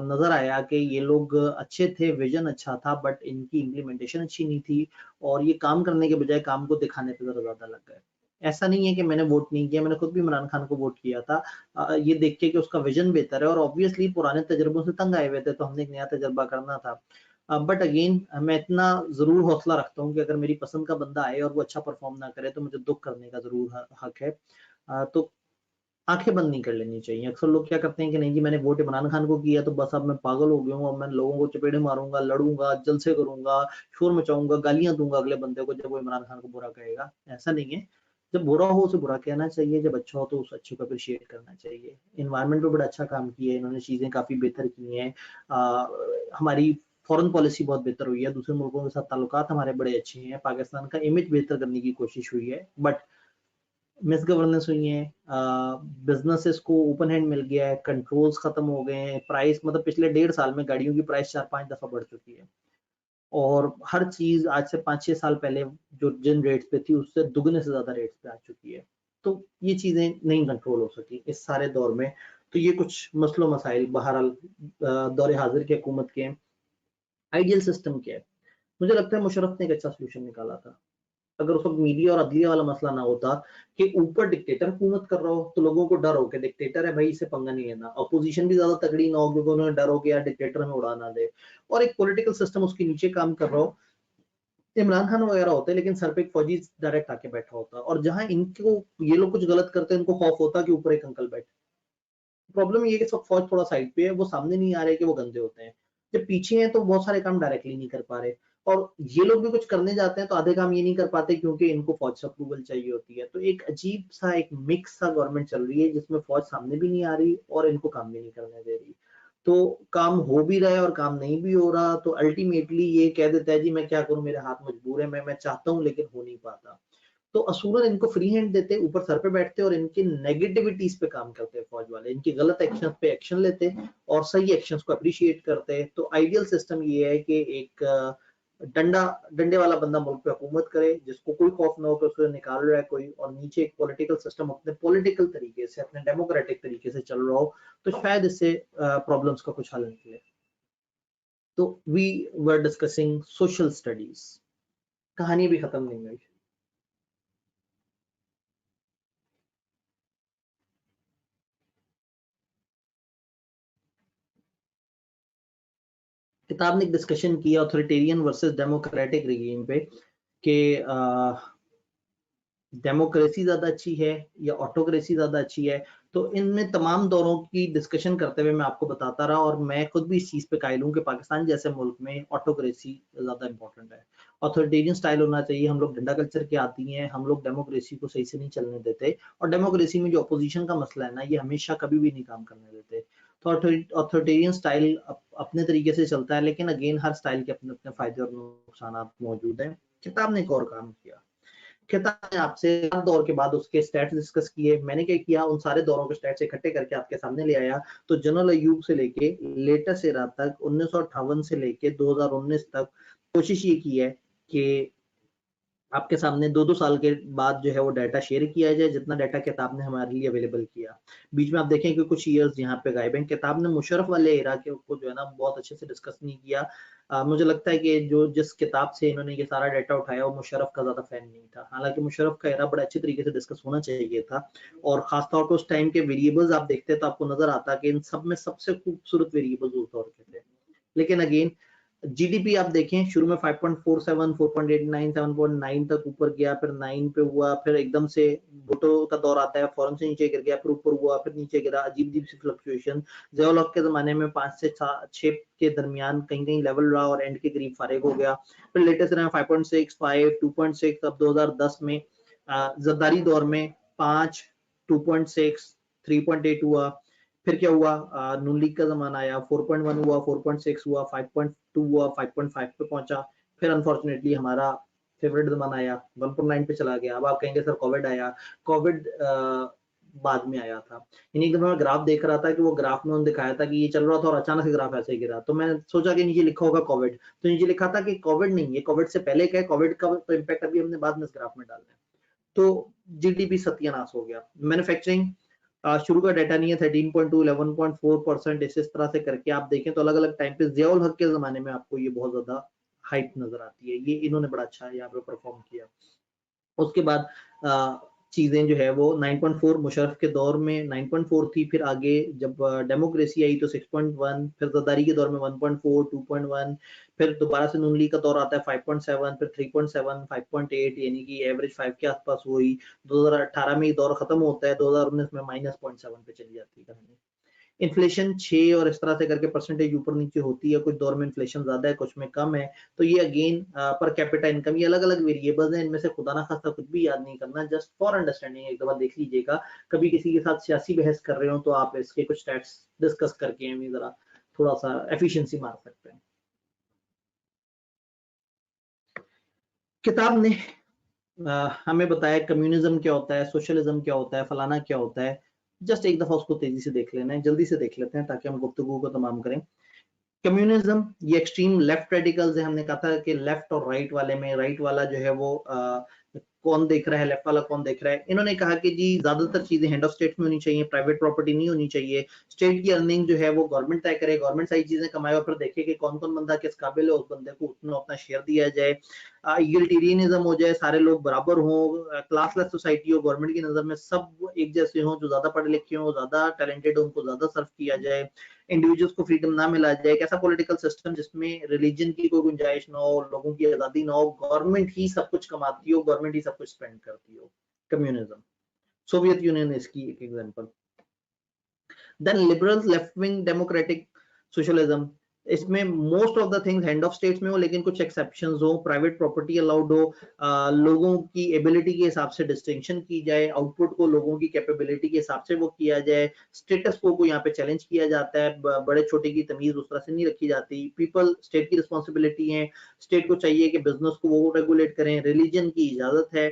S1: नजर आया कि ये लोग अच्छे थे, विजन अच्छा था, बट इनकी इम्प्लीमेंटेशन अच्छी नहीं थी, और ये काम करने के बजाय काम को दिखाने पे जरा ज्यादा लग गए। ऐसा नहीं है कि मैंने वोट नहीं किया, मैंने खुद भी इमरान खान को वोट किया था ये देख के कि उसका विजन बेहतर है, और ऑब्वियसली पुराने तजुर्बों से तंग आए हुए थे, तो हमने एक नया तजर्बा करना था। बट अगेन मैं इतना जरूर हौसला रखता हूँ कि अगर मेरी पसंद का बंदा आए और वो अच्छा परफॉर्म ना करे तो मुझे दुख करने का जरूर हक है। तो आंखें बंद नहीं कर लेनी चाहिए। अक्सर लोग क्या करते हैं कि नहीं जी मैंने वोट इमरान खान को किया तो बस अब मैं पागल हो गया हूँ, अब मैं लोगों को चपेड़े मारूंगा, लड़ूंगा, जलसे करूंगा, शोर मचाऊंगा, गालियां दूंगा अगले बंदे को जब वो इमरान खान को बुरा कहेगा। ऐसा नहीं है। जब बुरा हो उसे बुरा कहना चाहिए, जब अच्छा हो तो उस अच्छे को अप्रिशिएट करना चाहिए। इन्वायरमेंट पे बड़ा अच्छा काम किया है इन्होंने, चीजें काफी बेहतर की हैं। हमारी फॉरेन पॉलिसी बहुत बेहतर हुई है, दूसरे मुल्कों के साथ ताल्लुकात हमारे बड़े अच्छे हैं, पाकिस्तान का इमेज बेहतर करने की कोशिश हुई है। बट मिस गवर्नेंस हुई है, बिजनेसेस को ओपन हैंड मिल गया है, कंट्रोल्स खत्म हो गए हैं, प्राइस मतलब पिछले 1.5 साल में गाड़ियों की प्राइस 4-5 दफा बढ़ चुकी है, और हर चीज आज से 5-6 साल पहले जो जिन रेट्स पे थी उससे दुगने से ज्यादा रेट्स पे आ चुकी है। तो ये चीजें नहीं कंट्रोल हो सकी इस सारे दौर में। तो ये कुछ मसलो मसाइल बहरहाल दौरे हाजिर की हुकूमत के। आइडियल सिस्टम क्या है? मुझे लगता है मुशर्रफ ने एक अच्छा सोल्यूशन निकाला था। अगर उस वक्त मीडिया और अदलिया वाला मसला ना होता कि ऊपर डिक्टेटर हुकूमत कर रहा हो, तो लोगों को डर हो कि डिक्टेटर है भाई, इसे पंगा नहीं लेना, अपोजिशन भी ज्यादा तगड़ी ना हो क्योंकि उन्हें डर हो कि यार डिक्टेटर में उड़ा ना दे, और एक पॉलिटिकल सिस्टम उसके नीचे काम कर रहा हो, इमरान खान वगैरह होते लेकिन सर पे एक फौजी डायरेक्ट आके बैठा होता, और जहां इनको ये लोग कुछ गलत करते हैं इनको खौफ होता कि ऊपर एक अंकल बैठे। प्रॉब्लम ये है कि सब फौज थोड़ा साइड पे है, वो सामने नहीं आ रहे कि वो गंदे होते हैं, जब पीछे हैं तो बहुत सारे काम डायरेक्टली नहीं कर पा रहे, और ये लोग भी कुछ करने जाते हैं तो आधे काम ये नहीं कर पाते क्योंकि इनको फौज से अप्रूवल चाहिए होती है। तो एक अजीब सा एक मिक्स सा गवर्नमेंट चल रही है जिसमें फौज सामने भी नहीं आ रही और इनको काम भी नहीं करने दे रही। तो काम हो भी रहा है और काम नहीं भी हो रहा, तो अल्टीमेटली ये कह देता है जी मैं क्या करूं, मेरे हाथ मजबूर है, मैं चाहता हूं लेकिन हो नहीं पाता। तो असूलन इनको फ्री हैंड देते, ऊपर सर पे बैठते और इनकी नेगेटिविटीज पे काम करते फौज वाले, इनकी गलत एक्शन पे एक्शन लेते और सही एक्शंस को अप्रिशिएट करते। तो आइडियल सिस्टम ये है कि एक डंडा डंडे वाला बंदा मुल्क पे हुकूमत करे, जिसको कोई खौफ ना हो कि उसको निकाल रहा है कोई, और नीचे एक पॉलिटिकल सिस्टम अपने पॉलिटिकल तरीके से, अपने डेमोक्रेटिक तरीके से चल रहा हो, तो शायद इससे प्रॉब्लम्स का कुछ हल निकले। तो we were discussing social studies, कहानी भी खत्म नहीं हुई। किताब ने एक डिस्कशन किया ऑथोरिटेरियन वर्सेस डेमोक्रेटिक रिजीम पे कि डेमोक्रेसी ज्यादा अच्छी है या ऑटोक्रेसी ज्यादा अच्छी है। तो इनमें तमाम दौरों की डिस्कशन करते हुए मैं आपको बताता रहा, और मैं खुद भी इस चीज पे कायल हूँ कि पाकिस्तान जैसे मुल्क में ऑटोक्रेसी ज्यादा इंपॉर्टेंट है। ऑथोरिटेरियन स्टाइल होना चाहिए, हम लोग डंडा कल्चर के आती हैं, हम लोग डेमोक्रेसी को सही से नहीं चलने देते, और डेमोक्रेसी में जो अपोजिशन का मसला है ना, ये हमेशा कभी भी नहीं काम करने देते। तो ऑथोरिटेरियन स्टाइल अपने तरीके से चलता है, लेकिन अगेन हर स्टाइल के अपने अपने फायदे और नुकसान मौजूद हैं। किताब ने एक और काम किया, किताब ने आपसे 7 दौर के बाद उसके स्टैट्स डिस्कस किए। मैंने क्या किया, उन सारे दौरों के स्टैट्स इकट्ठे करके आपके सामने ले आया। तो जनरल अय्यूब से लेके लेटेस्ट एरा तक 1958 से लेके 2019 तक कोशिश ये की है कि आपके सामने 2-2 साल के बाद जो है वो डाटा शेयर किया जाए, जितना डाटा किताब ने हमारे लिए अवेलेबल किया। बीच में आप देखें कि कुछ ईयर्स यहाँ पे गायब हैं। किताब ने मुशर्रफ वाले एरा के को जो है ना बहुत अच्छे से डिस्कस नहीं किया। मुझे लगता है कि जो जिस किताब से इन्होंने ये सारा डाटा उठाया वो मुशर्रफ का ज़्यादा फैन नहीं था। हालाँकि मुशर्रफ का एरा बड़ा अच्छे तरीके से डिस्कस होना चाहिए था, और ख़ास तौर पे उस टाइम के वेरिएबल्स आप देखते तो आपको नज़र आता कि इन सब में सबसे खूबसूरत वेरिएबल्स उस दौर के थे। लेकिन अगेन जीडीपी आप देखें शुरू में 5.47, 4.89, 7.9 तक ऊपर गया, फिर 9 पे हुआ, फिर एकदम से भुट्टो का दौर आता है, फौरन से नीचे गिर गया, फिर ऊपर हुआ, फिर नीचे गिरा, अजीब-अजीब सी फ्लक्चुएशन। ज़ियाउल हक के ज़माने में 5 से 6 के दरमियान कहीं-कहीं लेवल रहा और एंड के करीब फारिग हो गया। फिर लेटेस्ट रहा 5.6, 5, 2.6, अब 2010 में ज़रदारी दौर में 5, 2.6, 3.8 हुआ। फिर क्या हुआ, नून लीग का जमाना आया, 4.1 हुआ, 4.6 हुआ, 5.2 हुआ, 5.5 पे पहुंचा। फिर अनफॉर्चुनेटली हमारा फेवरेट जमाना आया, 1.9 पे चला गया। अब आप कहेंगे सर कोविड आया, कोविड बाद में आया था। इन्हीं दिनों में ग्राफ देख रहा था कि वो ग्राफ में उन्होंने दिखाया था कि ये चल रहा था और अचानक से ग्राफ ऐसे ही गिरा। तो मैं सोचा कि नीचे लिखा होगा कोविड, तो नीचे लिखा था कि कोविड नहीं, ये कोविड से पहले का है, कोविड का तो इम्पैक्ट अभी हमने बाद में इस ग्राफ में डालना है। तो जीडीपी सत्यानाश हो गया। मैन्युफैक्चरिंग शुरू का डाटा नहीं है, 13.2, 11.4% इस तरह से करके आप देखें तो अलग अलग टाइम पे ज़ियाउल हक के जमाने में आपको ये बहुत ज्यादा हाइप नजर आती है। ये इन्होंने बड़ा अच्छा यहाँ पे परफॉर्म किया। उसके बाद चीजें जो है वो 9.4 मुशर्रफ के दौर में 9.4 थी, फिर आगे जब डेमोक्रेसी आई तो 6.1, फिर ज़रदारी के दौर में 1.4, 2.1, फिर दोबारा से नून लीग का दौर आता है 5.7, फिर 3.7, 5.8, यानी कि एवरेज 5 के आसपास हुई। 2018 में ये दौर खत्म होता है, 2019 में -0.7 पे चली जाती है कहानी। इन्फ्लेशन 6 और इस तरह से करके परसेंटेज ऊपर नीचे होती है, कुछ दौर में इन्फ्लेशन ज्यादा है, कुछ में कम है। तो ये अगेन पर कैपिटा इनकम, ये अलग अलग वेरिएबल्स हैं, इनमें से खुदा ना खास्ता कुछ भी याद नहीं करना, जस्ट फॉर अंडरस्टैंडिंग एक दफा देख लीजिएगा। कभी किसी के साथ सियासी बहस कर रहे हो तो आप इसके कुछ स्टैट्स डिस्कस करके हमें जरा थोड़ा सा एफिशिएंसी मार सकते हैं। किताब ने हमें बताया कम्युनिज्म क्या होता है, सोशलिज्म क्या होता है, फलाना क्या होता है। जस्ट एक दफा उसको तेजी से देख लेना है, जल्दी से देख लेते हैं ताकि हम गुफ्तगू को तमाम करें। कम्युनिज्म, ये एक्सट्रीम लेफ्ट रेडिकल्स है। हमने कहा था कि लेफ्ट और राइट वाले में राइट वाला जो है वो कौन देख रहा है, लेफ्ट वाला कौन देख रहा है। इन्होंने कहा कि जी ज्यादातर चीजें हैंड ऑफ स्टेट में होनी चाहिए, प्राइवेट प्रॉपर्टी नहीं होनी चाहिए। स्टेट की अर्निंग जो है वो गवर्नमेंट तय करे, गवर्नमेंट सारी चीजें कमाए और फिर देखे कि कौन कौन बंदा किस काबिल है, उस बंदे को उतना उतना शेयर दिया जाए। इगलिटेरियनिज्म हो जाए, सारे लोग बराबर हों, क्लासलेस सोसाइटी हो, गवर्नमेंट की नजर में सब एक जैसे हों, जो ज्यादा पढ़े लिखे हों, ज्यादा टैलेंटेड हो, उनको ज्यादा सर्व किया जाए, इंडिविजुअल्स को फ्रीडम ना मिला जाए। एक ऐसा पॉलिटिकल सिस्टम जिसमें रिलीजन की कोई गुंजाइश ना हो, लोगों की आजादी ना हो, गवर्नमेंट ही सब कुछ कमाती हो, गवर्नमेंट ही सब कुछ स्पेंड करती हो। कम्युनिज्म, सोवियत यूनियन इसकी एक example. Then liberal left wing democratic socialism, इसमें most of the things hand of states में हो, लेकिन कुछ एक्सेप्शंस हो, प्राइवेट प्रॉपर्टी अलाउड हो, लोगों की एबिलिटी के हिसाब से डिस्टिंक्शन की जाए, आउटपुट को लोगों की कैपेबिलिटी के हिसाब से वो किया जाए, स्टेटस को यहाँ पे चैलेंज किया जाता है, बड़े छोटे की तमीज उस तरह से नहीं रखी जाती। पीपल, स्टेट की रिस्पॉन्सिबिलिटी है, स्टेट को चाहिए कि बिजनेस को वो रेगुलेट करें, रिलीजन की इजाजत है,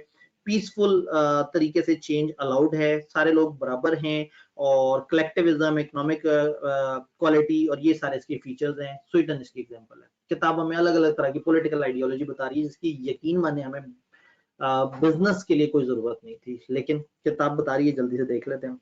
S1: पीसफुल तरीके से चेंज अलाउड है, सारे लोग बराबर हैं, और कलेक्टिविज्म, इकोनॉमिक क्वालिटी, और ये सारे इसके फीचर्स हैं। स्वीडन इसकी एग्जांपल है। किताब हमें अलग अलग तरह की पॉलिटिकल आइडियोलॉजी बता रही है जिसकी यकीन माने हमें बिजनेस के लिए कोई जरूरत नहीं थी, लेकिन किताब बता रही है, जल्दी से देख लेते हैं।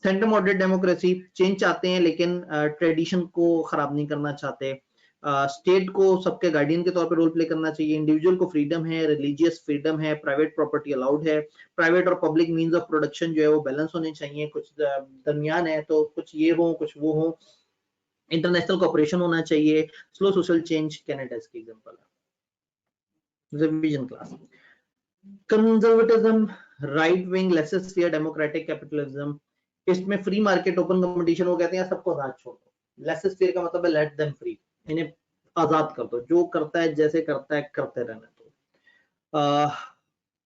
S1: सेंटर मॉडरेट डेमोक्रेसी, चेंज चाहते हैं लेकिन ट्रेडिशन को खराब नहीं करना चाहते। स्टेट को सबके गार्डियन के तौर पर रोल प्ले करना चाहिए, इंडिविजुअल को फ्रीडम है, रिलीजियस फ्रीडम है, प्राइवेट प्रॉपर्टी अलाउड है, प्राइवेट और पब्लिक मींस ऑफ प्रोडक्शन जो है वो बैलेंस होने चाहिए, कुछ दरमियान है तो कुछ ये हो कुछ वो हो, इंटरनेशनल कॉपरेशन होना चाहिए, स्लो सोशल चेंज, कनाडा इसकी एग्जांपल है। Revision class, conservatism, right wing laces democratic capitalism, इसमें फ्री मार्केट ओपन कंपटीशन वो कहते हैं सबको आजाद छोड़ दो। लेसेस फेयर का मतलब है लेट देम फ्री, इन्हें आजाद कर दो, जो करता है जैसे करता है करते रहने दो।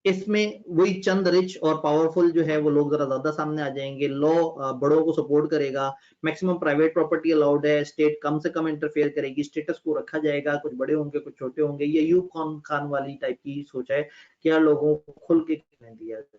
S1: इसमें वही चंद रिच और पावरफुल जो है वो लोग जरा ज्यादा सामने आ जाएंगे। लॉ बड़ों को सपोर्ट करेगा, मैक्सिमम प्राइवेट प्रॉपर्टी अलाउड है, स्टेट कम से कम इंटरफेयर करेगी, स्टेटस को रखा जाएगा, कुछ बड़े होंगे कुछ छोटे होंगे। ये यूब खान वाली टाइप की सोच है कि यार लोगों को खुल के कहने दिया जाए,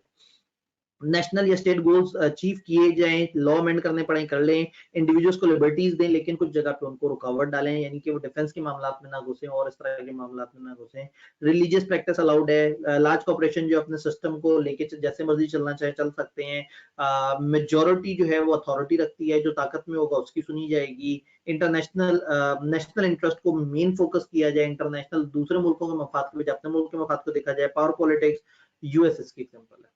S1: नेशनल या स्टेट गोल्स अचीव किए जाएं, लॉ अमेंड करने पड़े कर लें, इंडिविजुअल्स को लिबर्टीज दें, लेकिन कुछ जगह पे उनको रुकावट डालें, यानी कि वो डिफेंस के मामलात में ना घुसें और इस तरह के मामलात में ना घुसें। रिलीजियस प्रैक्टिस अलाउड है, लार्ज कॉर्पोरेशन जो अपने सिस्टम को लेके जैसे मर्जी चलना चाहे चल सकते हैं। मेजोरिटी जो है वो अथॉरिटी रखती है, जो ताकत में होगा उसकी सुनी जाएगी। इंटरनेशनल नेशनल इंटरेस्ट को मेन फोकस किया जाए, इंटरनेशनल दूसरे मुल्कों के मफाद के बजाय अपने मुल्क के मफाद को देखा जाए। पावर पॉलिटिक्स यूएस इसकी एग्जांपल है।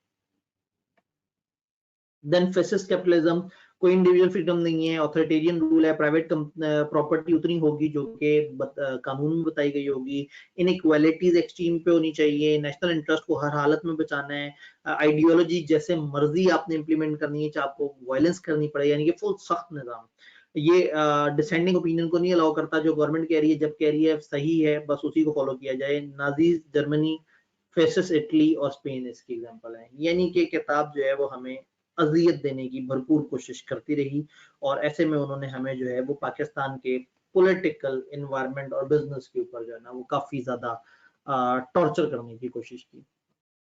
S1: देन फेसिस्ट कैपिटलिज्म, कोई इंडिविजुअल फ्रीडम नहीं है, ऑथोरिटेरियन रूल है, प्राइवेट प्रॉपर्टी उतनी होगी जो कि कानून में बताई गई होगी, इनइक्वालिटीज एक्सट्रीम पे होनी चाहिए, नेशनल इंटरेस्ट को हर हालत में बचाना है, आइडियोलॉजी जैसे मर्जी आपने इंप्लीमेंट करनी है, चाहे आपको वायलेंस करनी पड़े, यानी कि फुल सख्त निजाम। ये डिसेंडिंग ओपिनियन को नहीं अलाउ करता, जो गवर्नमेंट कह रही है जब कह रही है सही है बस उसी को फॉलो किया जाए। नाजीज जर्मनी फेसिस इटली और स्पेन इसकी एग्जांपल है। यानी कि किताब जो है वो हमें अजियत देने की भरपूर कोशिश करती रही, और ऐसे में उन्होंने हमें जो है वो पाकिस्तान के पॉलिटिकल एनवायरनमेंट और बिजनेस के ऊपर जो है ना वो काफी ज्यादा टॉर्चर करने की कोशिश की।